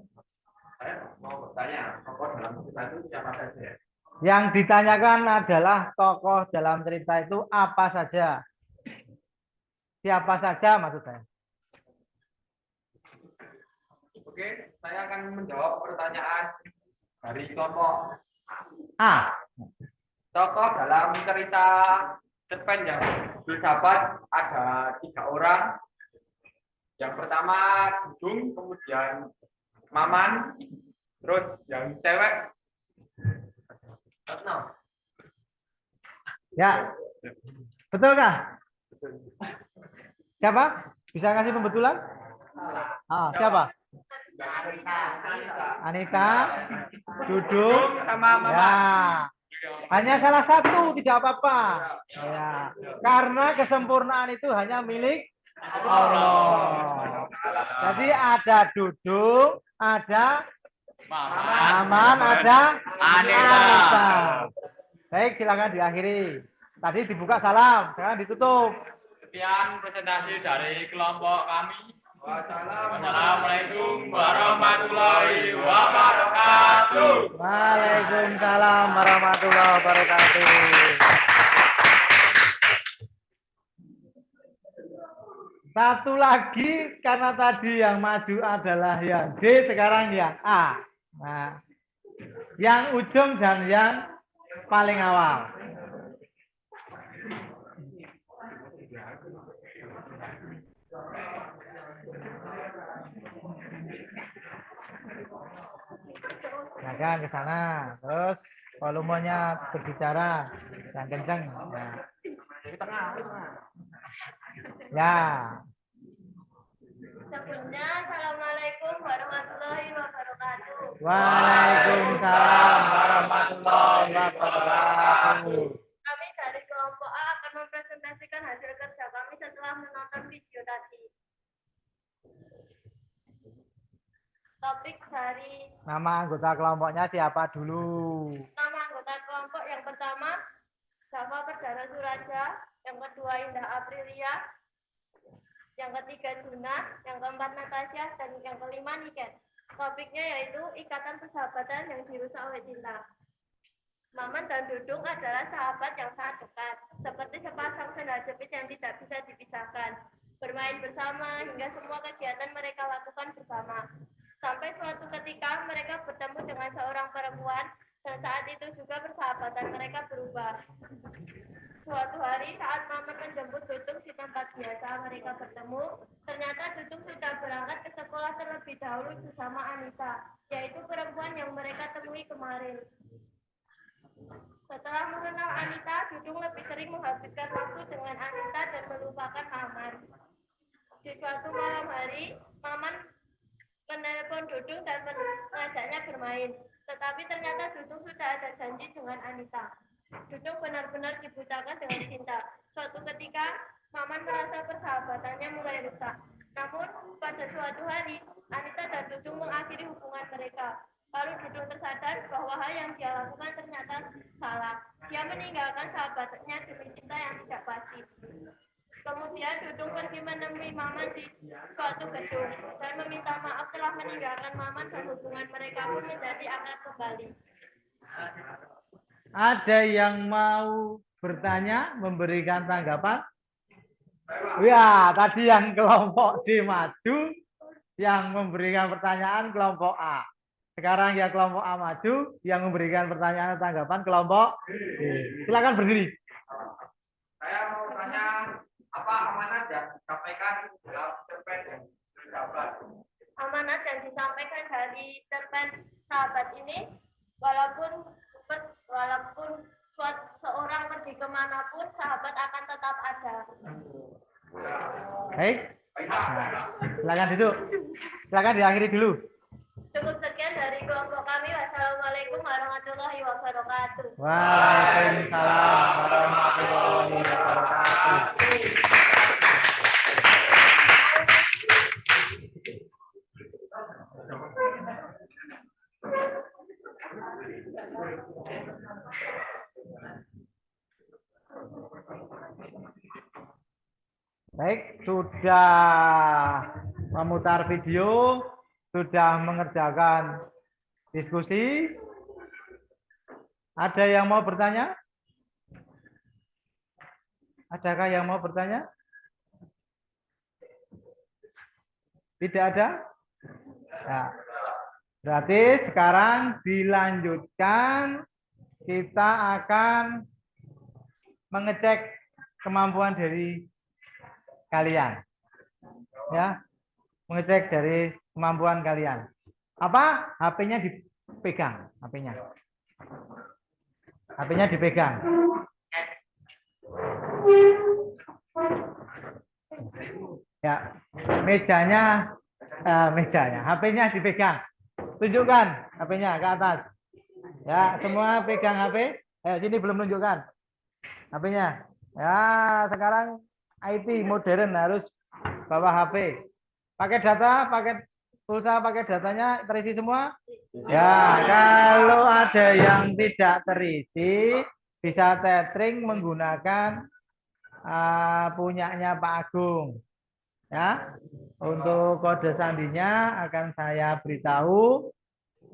Saya mau bertanya, tokoh dalam cerita itu siapa saja? Yang ditanyakan adalah tokoh dalam cerita itu apa saja? Siapa saja maksud saya? Oke, saya akan menjawab pertanyaan dari kelompok A. Tokoh dalam cerita cerpen yang bersahabat ada 3 orang. Yang pertama Dudung, kemudian Maman, terus yang cewek. Ya. Betulkah? Siapa? Bisa kasih pembetulan? Ah, siapa? Anita, Dudung, Sama Maman. ya. Hanya salah satu, tidak apa-apa. Ya. Karena kesempurnaan itu hanya milik Allah. Jadi ada Dudung, ada Maman, ada Anita. Baik, silakan diakhiri. Tadi dibuka salam, sekarang ditutup. Sekian presentasi dari kelompok kami. Wassalamualaikum warahmatullahi wabarakatuh. Waalaikumsalam warahmatullahi wabarakatuh. Satu lagi, karena tadi yang maju adalah yang D, sekarang yang A. Nah, yang ujung dan yang paling awal. Nah, kan ke sana. Terus volumenya berbicara yang kencang. Nah. Ya. Sebelumnya, Assalamualaikum warahmatullahi wabarakatuh. Waalaikumsalam warahmatullahi wabarakatuh. Kami dari kelompok A akan mempresentasikan hasil kerja kami setelah menonton video tadi. Topik dari Nama anggota kelompoknya siapa dulu? nama anggota kelompok yang pertama, Java Perdana Suraja, yang kedua Indah Aprilia, yang ketiga Juna, yang keempat Natasha, dan yang kelima Niken. Topiknya yaitu ikatan persahabatan yang dirusak oleh cinta. Maman dan Dudung adalah sahabat yang sangat dekat, seperti sepasang sendal jepit yang tidak bisa dipisahkan. bermain bersama, hingga semua kegiatan mereka lakukan bersama. Sampai suatu ketika mereka bertemu dengan seorang perempuan, dan saat itu juga persahabatan mereka berubah. Suatu hari saat Maman menjemput Dudung di tempat biasa mereka bertemu, ternyata Dudung sudah berangkat ke sekolah terlebih dahulu bersama Anita, yaitu perempuan yang mereka temui kemarin. Setelah mengenal Anita, Dudung lebih sering menghabiskan waktu dengan Anita dan melupakan Maman. Di suatu malam hari, Maman menelpon Dudung dan mengajaknya bermain. Tetapi ternyata Dudung sudah ada janji dengan Anita. Dudung benar-benar dibutakan dengan cinta. Suatu ketika, Maman merasa persahabatannya mulai rusak. Namun, pada suatu hari, Anita dan Dudung mengakhiri hubungan mereka. Lalu Dudung tersadar bahwa hal yang dia lakukan ternyata salah. Dia meninggalkan sahabatnya demi cinta yang tidak pasti. Kemudian Dudung pergi menemui Maman di suatu gedung dan meminta maaf telah meninggalkan Maman, dan hubungan mereka pun menjadi akrab kembali. Ada yang mau bertanya, memberikan tanggapan? Ya, tadi yang kelompok D maju, yang memberikan pertanyaan kelompok A. Sekarang ya kelompok A maju, yang memberikan pertanyaan tanggapan kelompok D. Silakan berdiri. Saya mau tanya, apa amanat yang disampaikan dalam cerpen sahabat? Amanat yang disampaikan dari cerpen sahabat ini, walaupun seorang pergi kemanapun, sahabat akan tetap ada. Baik. Nah, silakan duduk. Silakan diakhiri dulu. Cukup sekian dari kelompok kami. Wassalamualaikum warahmatullahi wabarakatuh. Waalaikumsalam warahmatullahi wabarakatuh. Baik, sudah memutar video, sudah mengerjakan diskusi. Ada yang mau bertanya? Adakah yang mau bertanya? Tidak ada? Ya. Berarti sekarang dilanjutkan, kita akan mengecek kemampuan dari kalian. Ya. Mengecek dari kemampuan kalian. Apa? HP-nya dipegang, HP-nya. HP-nya dipegang. Ya, mejanya, HP-nya dipegang. Tunjukkan HP-nya ke atas. Ya, semua pegang HP. Sini belum menunjukkan HP-nya. Ya, sekarang IT modern harus bawa HP. Pakai data, pakai pulsa, pakai datanya terisi semua. Ya, kalau ada yang tidak terisi, bisa tethering menggunakan punyanya Pak Agung. Ya, untuk kode sandinya akan saya beritahu.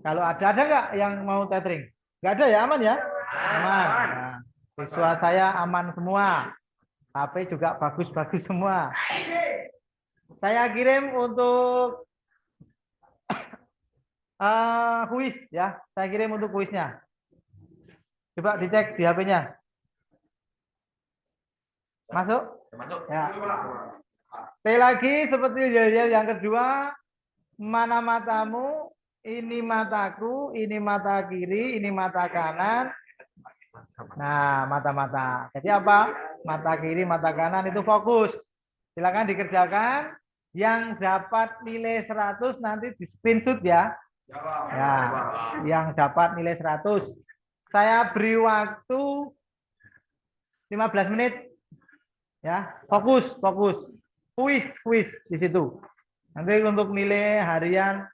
Kalau ada nggak yang mau tethering? Nggak ada ya, aman ya? Aman. Nah, siswa saya aman semua. HP juga bagus-bagus semua. Saya kirim untuk kuis ya. Saya kirim untuk kuisnya. Coba dicek di HP-nya. Masuk? Masuk. Ya. Sekali lagi seperti yang kedua, mana matamu? Ini mataku, ini mata kiri, ini mata kanan. Nah, mata-mata. Jadi apa? Mata kiri, mata kanan itu fokus. Silakan dikerjakan. Yang dapat nilai 100 nanti di screenshot ya. Ya, yang dapat nilai 100. Saya beri waktu 15 menit. Ya, fokus. Kuis di situ. Nanti untuk nilai harian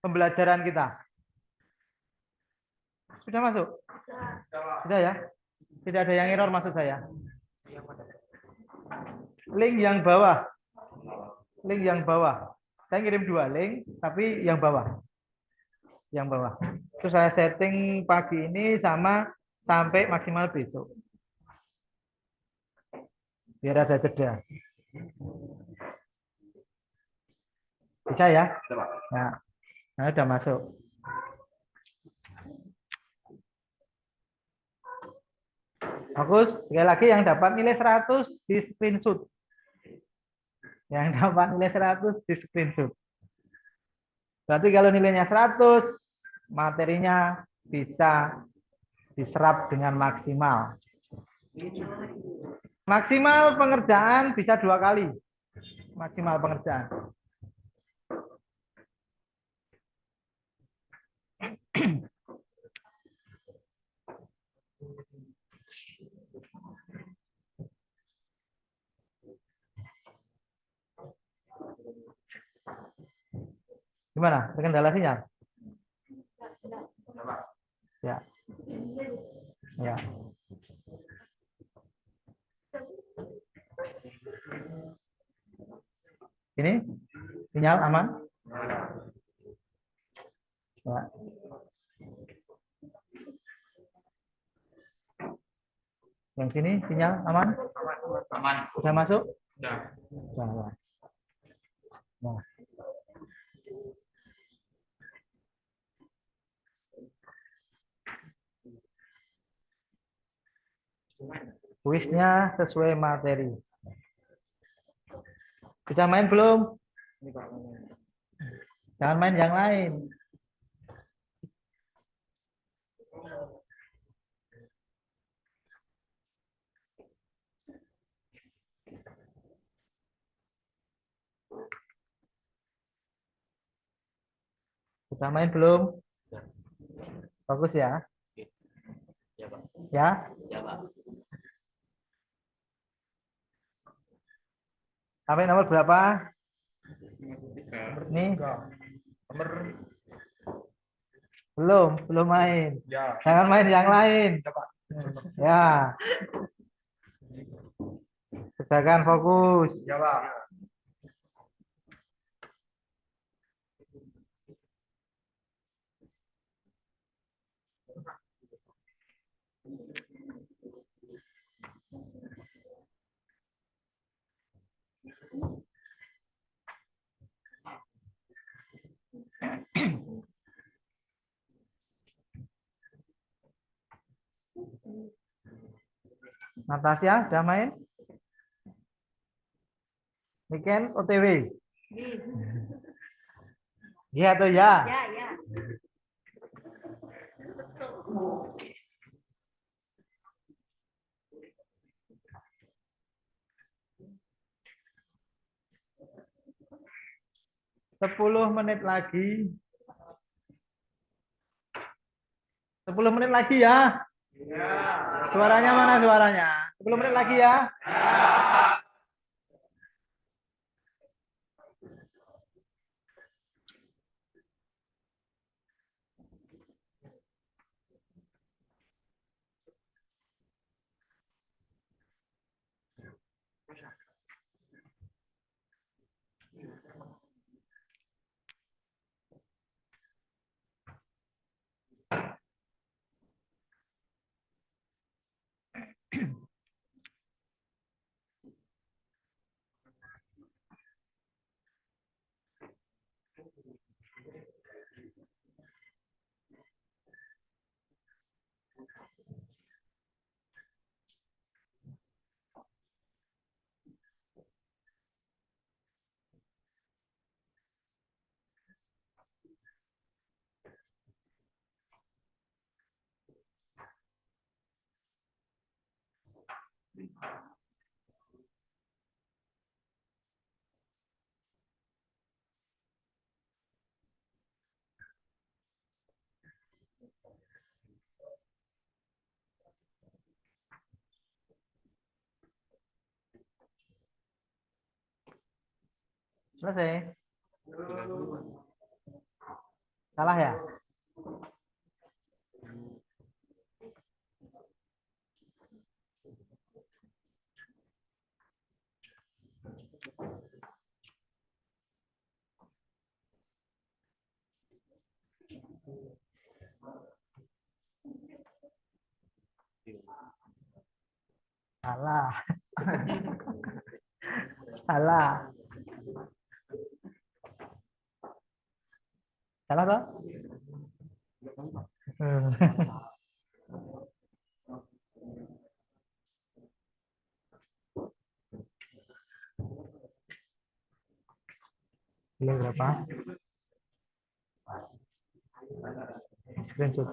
pembelajaran kita. Sudah masuk? Sudah ya? Tidak ada yang error maksud saya. Link yang bawah. Link yang bawah. Saya kirim 2 link, tapi yang bawah. Yang bawah. Terus saya setting pagi ini sama sampai maksimal besok. Biar ada jeda. Bisa ya? Nah, udah masuk. Bagus. Sekali lagi yang dapat nilai 100 di screenshot. Yang dapat nilai 100 di screenshot. Berarti kalau nilainya 100, materinya bisa diserap dengan maksimal. Maksimal pengerjaan bisa 2 kali. Maksimal pengerjaan. Gimana? Terkendala sinyal? Ya. Ya. Ini sinyal aman? Ya. Yang sini sinyal aman? Aman. Sudah masuk? Sudah. Sudah. Nah. Kuisnya sesuai materi. Sudah main belum? Jangan main yang lain. Sudah main belum? Bagus ya? Ya, Pak. Ya? Ya, Pak. Sampai nomor berapa? Nih. Belum main. Ya. Jangan main yang lain. Ya. Kerjakan fokus. Ya, Pak. Natasha, udah main? Weekend OTW? Iya atau ya? Ya, ya. 10 menit lagi. 10 menit lagi ya. Suaranya mana suaranya? 10 menit lagi ya. Selesai. Salah ya? Salah. Salah. Salah toh? Nilai berapa? Screenshot.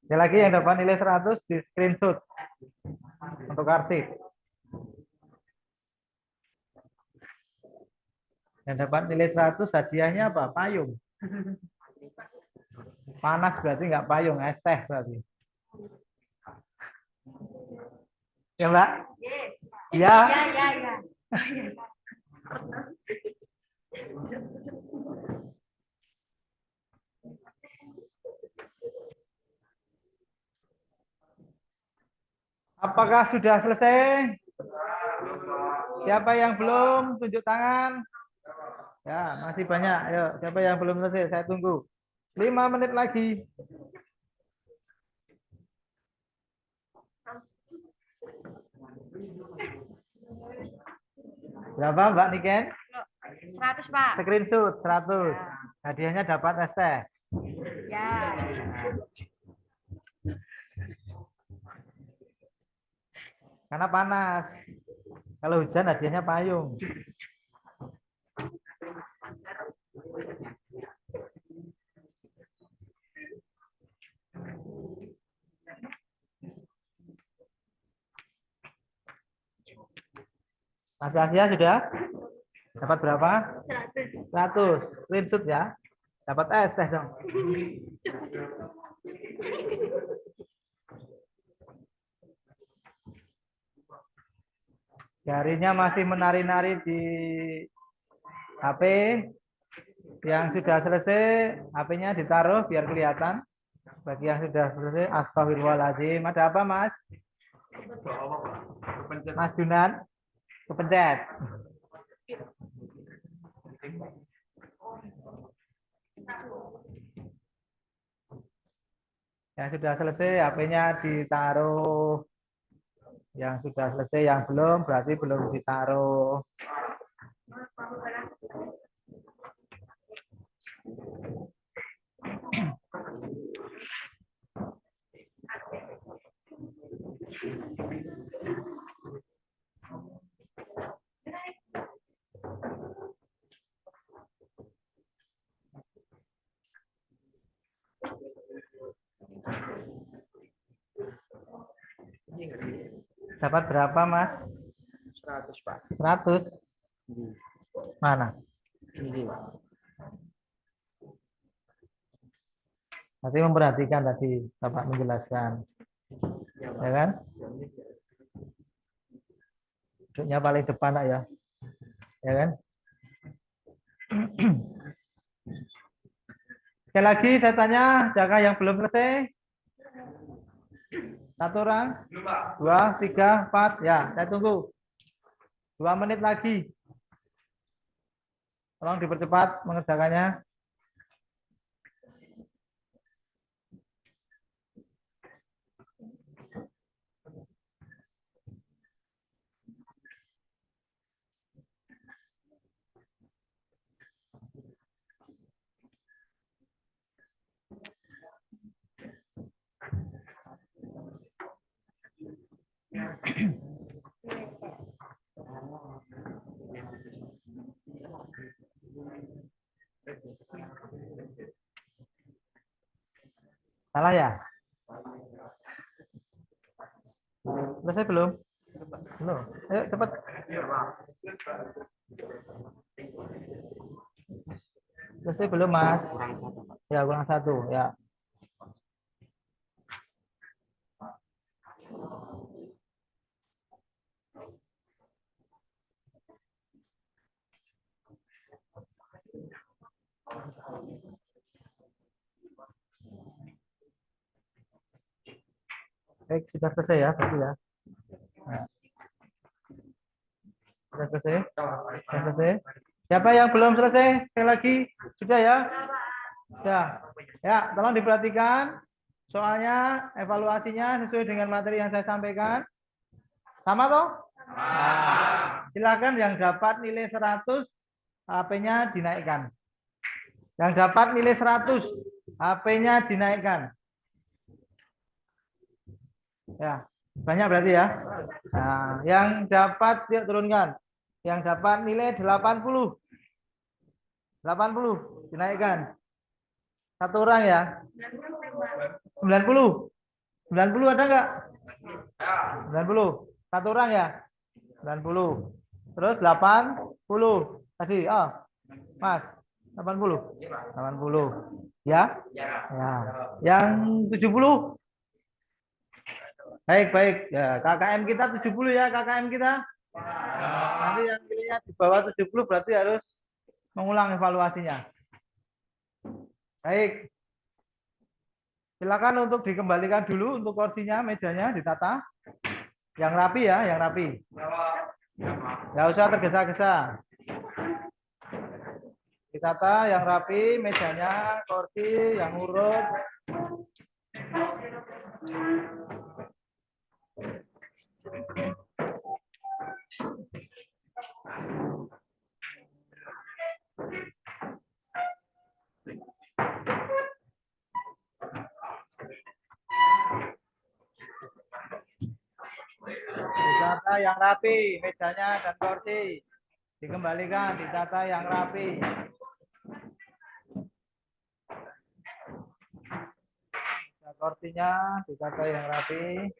Sekali lagi yang dapat nilai 100 di screenshot untuk arsip. Yang dapat nilai 100 hadiahnya apa? Payung. Panas berarti nggak payung, es teh berarti. Ya, Mbak? Ya. Ya. Apakah sudah selesai? Siapa yang belum? Tunjuk tangan. Ya, masih banyak. Ayo, siapa yang belum selesai? Saya tunggu. 5 menit lagi. Berapa, Mbak Niken? 100, Pak. Screenshot 100. Hadiahnya dapat es teh. Ya. Karena panas. Kalau hujan hadiahnya payung. Mas Asia sudah? Dapat berapa? 100. Screenshot ya. Dapat es teh dong. Jarinya masih menari-nari di HP. Yang sudah selesai, HP-nya ditaruh biar kelihatan. Bagi yang sudah selesai, astagfirullahaladzim. Ada apa, Mas? Mas Junan? Kepencet. Yang sudah selesai, HP-nya ditaruh. Yang sudah selesai, yang belum, berarti belum ditaruh. Dapat berapa, Mas? 100, Pak. 100. Mana? Ini. Nanti memperhatikan tadi Bapak menjelaskan. Ya kan? Duduknya paling depan, Nak, ya. Ya kan? Sekali lagi saya tanya, jaga yang belum selesai. 1 orang, 2, 3, 4. Ya, saya tunggu. 2 menit lagi. Tolong dipercepat mengerjakannya. Salah ya? Selesai belum? Belum. Ayo cepat. Selesai belum, Mas? Ya, kurang 1. Ya. Baik, sudah selesai ya, berarti ya. Nah. Sudah selesai? Sudah selesai? Siapa yang belum selesai? Sekali lagi, sudah ya? Sudah. Ya, tolong diperhatikan. Soalnya evaluasinya sesuai dengan materi yang saya sampaikan. Sama toh? Nah, silakan yang dapat nilai 100 HP-nya dinaikkan. Yang dapat nilai 100 HP-nya dinaikkan. Ya, banyak berarti ya. Nah, yang dapat yuk turunkan. Yang dapat nilai 80. 80 dinaikkan. Satu orang ya. 90. 90 ada enggak? 90. Satu orang ya. 90. Terus 80. Tadi, Mas. 80. 80. Ya? Ya. Yang 70. Baik. Ya, KKM kita 70 ya, KKM kita. Nanti yang pilihnya di bawah 70 berarti harus mengulang evaluasinya. Baik. Silakan untuk dikembalikan dulu untuk kursinya, mejanya ditata. Yang rapi ya, yang rapi. Nggak usah tergesa-gesa. Ditata yang rapi, mejanya, kursi yang urut. Ditata yang rapi, mejanya dan kursi. Dikembalikan, ditata yang rapi. Kursinya ditata yang rapi.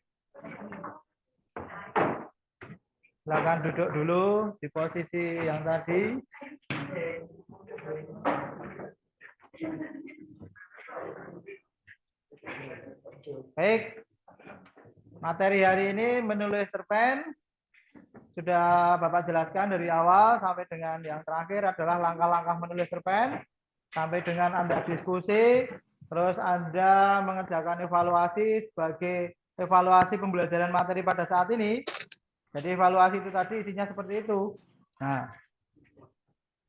Silakan duduk dulu di posisi yang tadi. Baik. Materi hari ini menulis cerpen. Sudah Bapak jelaskan dari awal sampai dengan yang terakhir adalah langkah-langkah menulis cerpen. Sampai dengan Anda diskusi. Terus Anda mengerjakan evaluasi sebagai evaluasi pembelajaran materi pada saat ini. Jadi evaluasi itu tadi isinya seperti itu. Nah,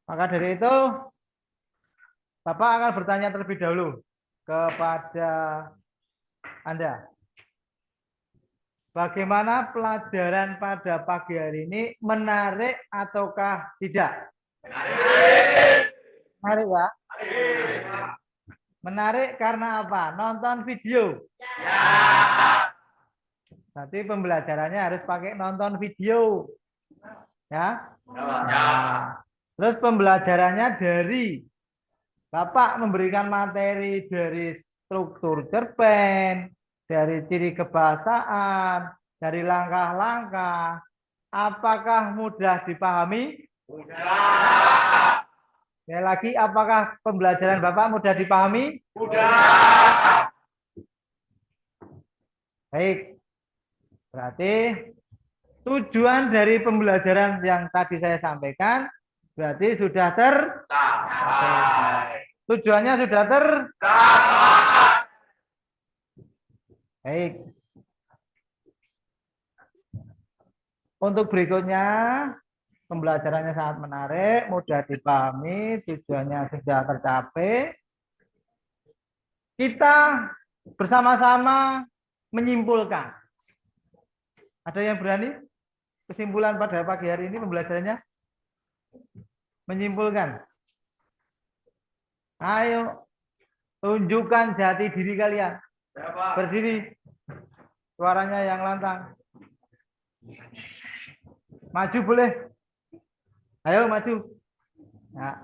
maka dari itu Bapak akan bertanya terlebih dahulu kepada Anda. Bagaimana pelajaran pada pagi hari ini, menarik ataukah tidak? Menarik ya? Menarik karena apa? Nonton video. Berarti pembelajarannya harus pakai nonton video. Ya? Nah, terus pembelajarannya dari Bapak memberikan materi dari struktur cerpen, dari ciri kebahasaan, dari langkah-langkah. Apakah mudah dipahami? Mudah. Sekali lagi, apakah pembelajaran Bapak mudah dipahami? Mudah. Baik. Berarti tujuan dari pembelajaran yang tadi saya sampaikan berarti sudah tercapai. Tujuannya sudah tercapai. Baik. Untuk berikutnya, pembelajarannya sangat menarik, mudah dipahami, tujuannya sudah tercapai. Kita bersama-sama menyimpulkan. Ada yang berani? Kesimpulan pada pagi hari ini pembelajarannya? Menyimpulkan. Ayo, tunjukkan jati diri kalian. Berdiri. Suaranya yang lantang. Maju boleh. Ayo maju. Nah.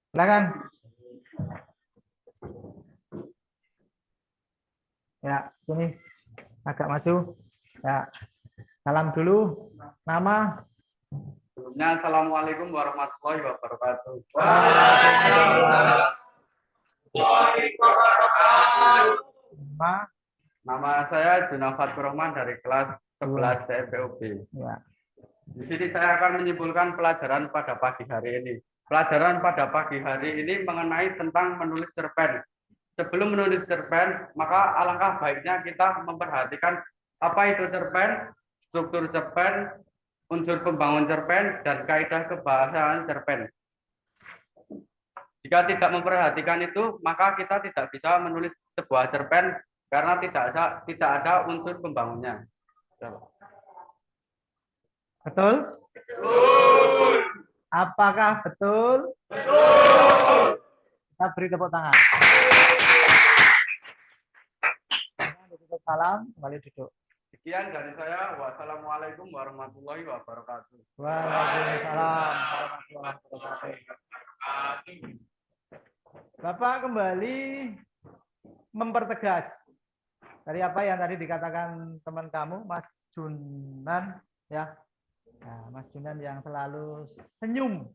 Silakan. Ya, sini agak maju. Ya. Salam dulu. Nama. Sebelumnya, Assalamualaikum warahmatullahi wabarakatuh. Nama saya Junafat Rahman dari kelas 11 CMPUB. Ya. Di sini saya akan menyimpulkan pelajaran pada pagi hari ini. Pelajaran pada pagi hari ini mengenai tentang menulis cerpen. Sebelum menulis cerpen, maka alangkah baiknya kita memperhatikan apa itu cerpen, struktur cerpen, unsur pembangun cerpen, dan kaidah kebahasaan cerpen. Jika tidak memperhatikan itu, maka kita tidak bisa menulis sebuah cerpen karena tidak ada unsur pembangunnya. Betul? Apakah betul? Kita beri tepuk tangan. Tutup salam, kembali duduk. Sekian dari saya. Wassalamualaikum warahmatullahi wabarakatuh. Waalaikumsalam warahmatullahi wabarakatuh. Bapak kembali mempertegas dari apa yang tadi dikatakan teman kamu, Mas Junan, ya. Nah, Mas Junan yang selalu senyum.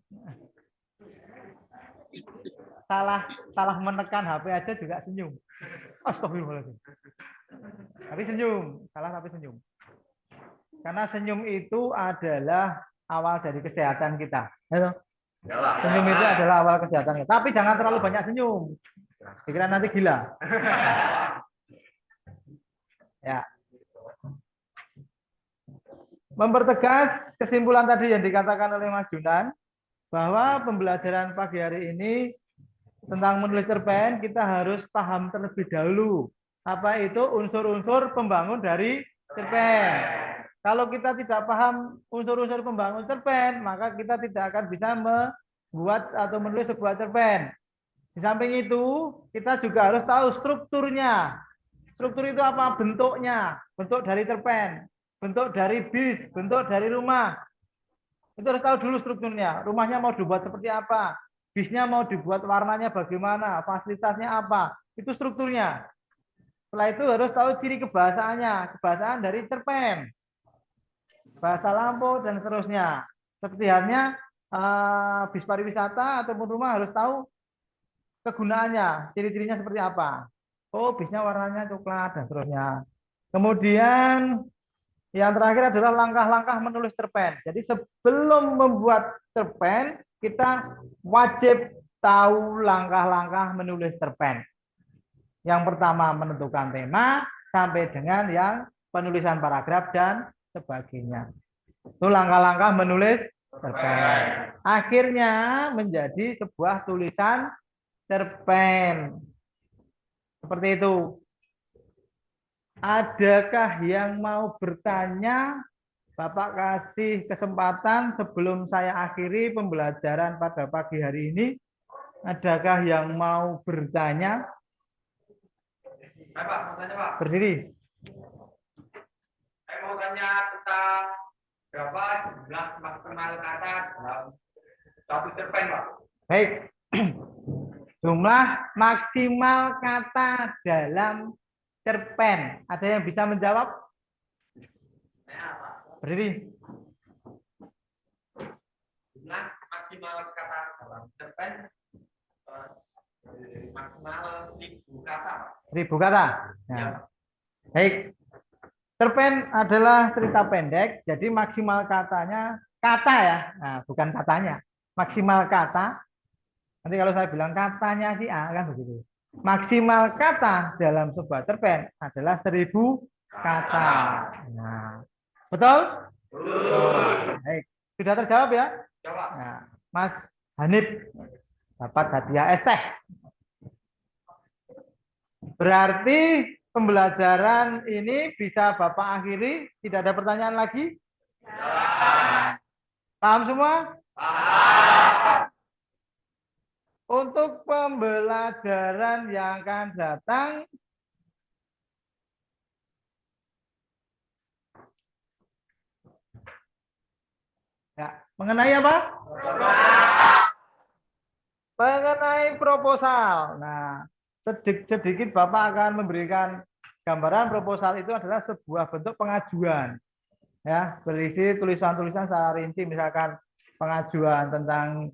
Salah menekan HP aja juga senyum. Astagfirullahaladzim. Tapi senyum, salah tapi senyum. Karena senyum itu adalah awal dari kesehatan kita. Senyum itu adalah awal kesehatan kita. Tapi jangan terlalu banyak senyum. Pikiran nanti gila. Ya. Mempertegas kesimpulan tadi yang dikatakan oleh Mas Junan, bahwa pembelajaran pagi hari ini tentang menulis cerpen kita harus paham terlebih dahulu apa itu unsur-unsur pembangun dari cerpen. Kalau kita tidak paham unsur-unsur pembangun cerpen, maka kita tidak akan bisa membuat atau menulis sebuah cerpen. Di samping itu, kita juga harus tahu strukturnya. Struktur itu apa? Bentuknya. Bentuk dari cerpen, bentuk dari bis, bentuk dari rumah. Itu harus tahu dulu strukturnya. Rumahnya mau dibuat seperti apa? Bisnya mau dibuat warnanya bagaimana? Fasilitasnya apa? Itu strukturnya. Setelah itu harus tahu ciri kebahasaannya. Kebahasaan dari cerpen. Bahasa lampu dan seterusnya. Seperti halnya bis pariwisata ataupun rumah harus tahu kegunaannya. Ciri-cirinya seperti apa. Oh, bisnya warnanya coklat dan seterusnya. Kemudian yang terakhir adalah langkah-langkah menulis cerpen. Jadi sebelum membuat cerpen, kita wajib tahu langkah-langkah menulis cerpen. Yang pertama menentukan tema sampai dengan yang penulisan paragraf dan sebagainya. Itu langkah-langkah menulis cerpen. Akhirnya menjadi sebuah tulisan cerpen. Seperti itu. Adakah yang mau bertanya? Bapak kasih kesempatan sebelum saya akhiri pembelajaran pada pagi hari ini. Adakah yang mau bertanya? Pak, mau tanya, Pak. Berdiri. Saya mau tanya tentang berapa jumlah maksimal kata dalam satu cerpen, Pak. Baik. Jumlah maksimal kata dalam cerpen. Ada yang bisa menjawab? Berdiri. Jumlah maksimal kata dalam cerpen maksimal 1000 kata. 1000 kata. Nah. Baik. Cerpen adalah cerita pendek, jadi maksimal katanya kata ya, nah, bukan katanya. Maksimal kata. Nanti kalau saya bilang katanya si A kan begitu. Maksimal kata dalam sebuah cerpen adalah 1000 kata. Nah, betul? Betul. Baik. Sudah terjawab ya? Jawab. Nah, Mas Hanif dapat hadiah es teh. Berarti pembelajaran ini bisa Bapak akhiri. Tidak ada pertanyaan lagi? Ya. Paham semua? Paham. Untuk pembelajaran yang akan datang, ya, mengenai apa? Mengenai proposal. Nah, sedikit Bapak akan memberikan gambaran. Proposal itu adalah sebuah bentuk pengajuan, ya, berisi tulisan-tulisan secara rinci, misalkan pengajuan tentang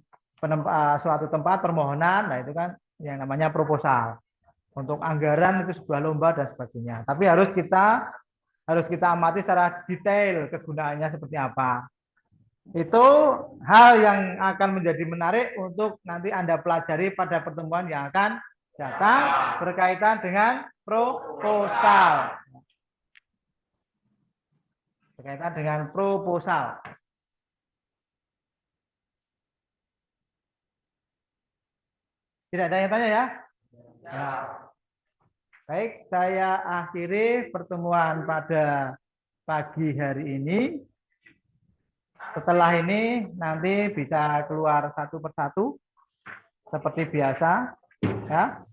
suatu tempat permohonan. Nah, itu kan yang namanya proposal. Untuk anggaran itu sebuah lomba dan sebagainya. Tapi harus kita amati secara detail kegunaannya seperti apa. Itu hal yang akan menjadi menarik untuk nanti Anda pelajari pada pertemuan yang akan datang berkaitan dengan proposal. Berkaitan dengan proposal. Tidak ada yang tanya ya? Ya. Baik, saya akhiri pertemuan pada pagi hari ini. Setelah ini nanti bisa keluar satu persatu seperti biasa. Ya.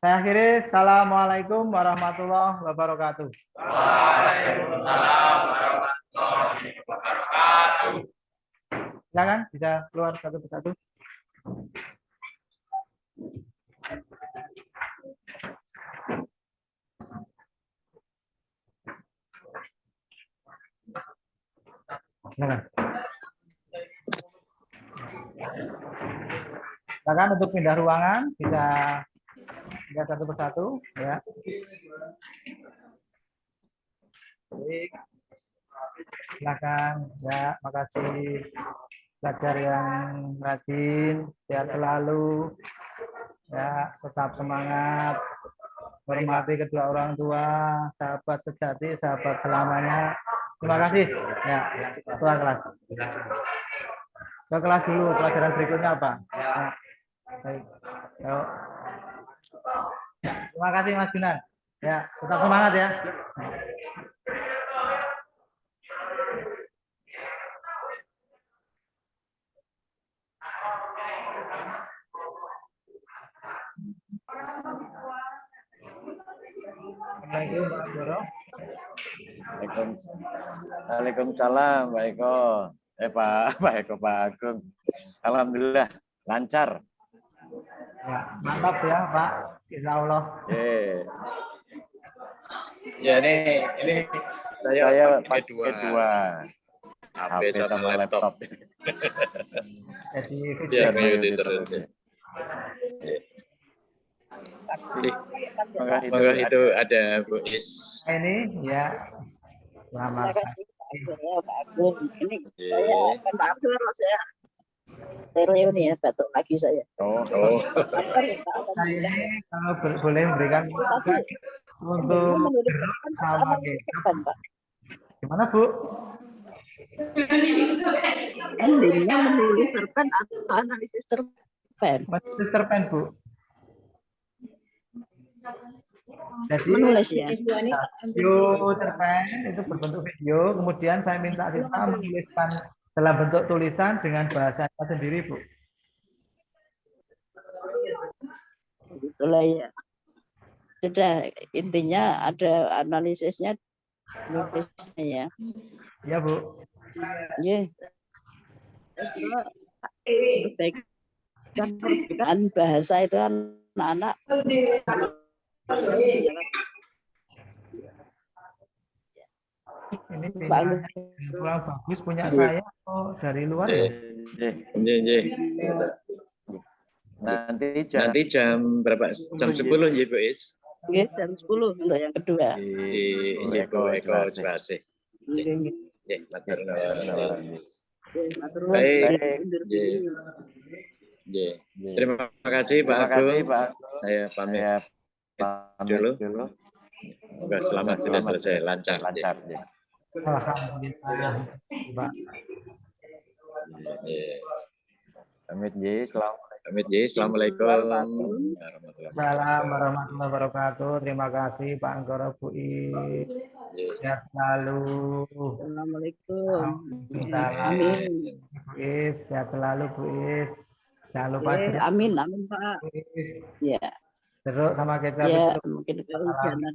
Saya akhiri. Assalamualaikum warahmatullahi wabarakatuh. Waalaikumsalam warahmatullahi wabarakatuh. Silakan bisa keluar satu persatu. Silakan. Silakan untuk pindah ruangan, bisa pindah satu persatu, ya. Baik. Silakan, ya, makasih. Belajar yang rajin, sehat selalu, ya, tetap semangat, hormati kedua orang tua, sahabat sejati, sahabat selamanya. Terima kasih. Ya, ketua kelas. Ke kelas dulu, pelajaran berikutnya apa? Nah, baik. Yuk. Terima kasih Mas Junan. Ya, tetap semangat ya. Assalamualaikum Pak Guru. Waalaikumsalam, Pak Eko. Pak Eko, Pak Agung. Alhamdulillah lancar. Ya, mantap ya Pak. Insya Allah. Ya ini saya pakai dua HP sama laptop. Jadi Biar reuni terus. Maka itu ada Bu Is. Ini ya. Selamat. Terima kasih Pak Agung. Ini saya maaf kalau saya reuni ya, batuk lagi saya. Oh. Saya kalau boleh memberikan untuk sama Pak. gimana Bu? Endingnya menulis cerpen atau analisis cerpen? Masih cerpen Bu. Jadi Menulis ya. video cerpen itu berbentuk video, kemudian saya minta siswa menuliskan dalam bentuk tulisan dengan bahasanya sendiri Bu. Itulah ya. Sudah, intinya ada analisisnya, nulisnya ya. Ya Bu. Iya. Perbedaan bahasa itu anak-anak. Ini kurang bagus punya saya atau dari luar ya? Nanti jam berapa? Jam 10 nggih Bu Is. Nggih, jam 10 untuk yang kedua. Di Eko Jelasin. Nggih, matur nuwun. Baik. Terima kasih Pak Agung. Saya pamit dulu. Semoga selamat sudah selesai lancar. Alhamdulillah, Pak. Pamit Ji, Assalamualaikum warahmatullahi Assalamualaikum warahmatullahi wabarakatuh. Terima kasih Pak Anggoro, Bu I. Sehat selalu. Assalamualaikum. Amin. Bu Is, sehat selalu Bu Is. Jangan lupa amin Pak. Ya. Terus sama kita. Ya, mungkin kehujanan.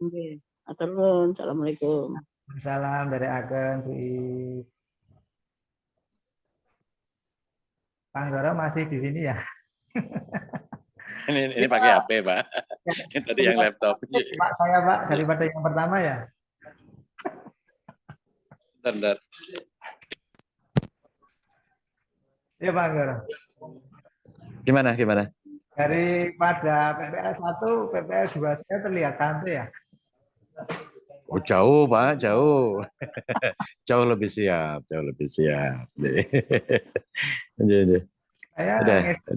Oke. Aturun. Assalamualaikum. Salam dari Agen Bu I. Pak Anggoro masih di sini ya? Ini pakai HP Pak. Tadi yang laptop. Pak saya Pak daripada yang pertama ya. Bentar. Ya Pak Anggoro. Gimana? Daripada PPL 1, PPL 2 saya terlihat santai ya. Oh, jauh Pak, jauh. Jauh lebih siap. Udah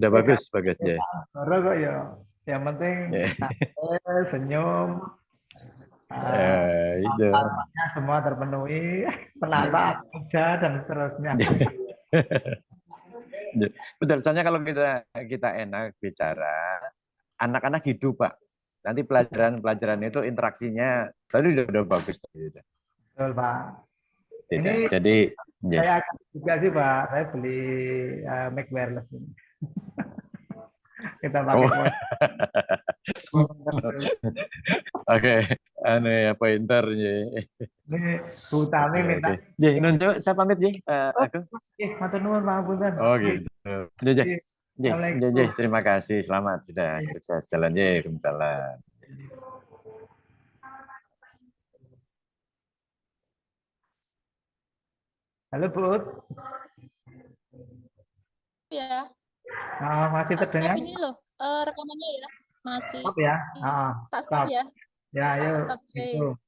bagus ya. Kok ya. Yang penting senyum. Itu. Semua terpenuhi, penata kerja dan seterusnya. Betul, soalnya kalau kita enak bicara, anak-anak hidup, Pak. Nanti pelajaran itu interaksinya tadi udah bagus. Betul, Pak. Tidak. Jadi saya juga sih, Pak. Saya beli Mac wireless ini. Kita pakai Oke, aneh pointer ya. Ini Bu Tami minta. Nunjuk saya pamit aku. Matur nuwun Pak. Oh gitu. Terima kasih. Selamat sudah sukses jalan ya. Waalaikumsalam. Halo Bu. Ya. Masih terdengar? Ini loh, rekamannya ya. Masih. Stop ya. Tak stop ya. Ya, ayo. Gitu.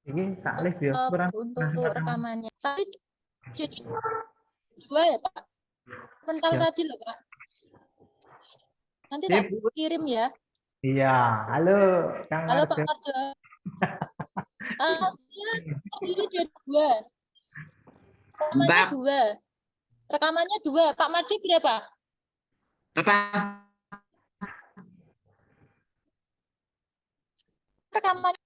Ini tak live ya. Untuk rekamannya. Tadi jadi 2 ya, Pak. Mental tadi loh, Pak. Nanti tak kirim ya. Iya. Halo, Kang Halo Pak Marjo. Tadi dia 2. Rekamannya 2. Pak Marji berapa? Rekamannya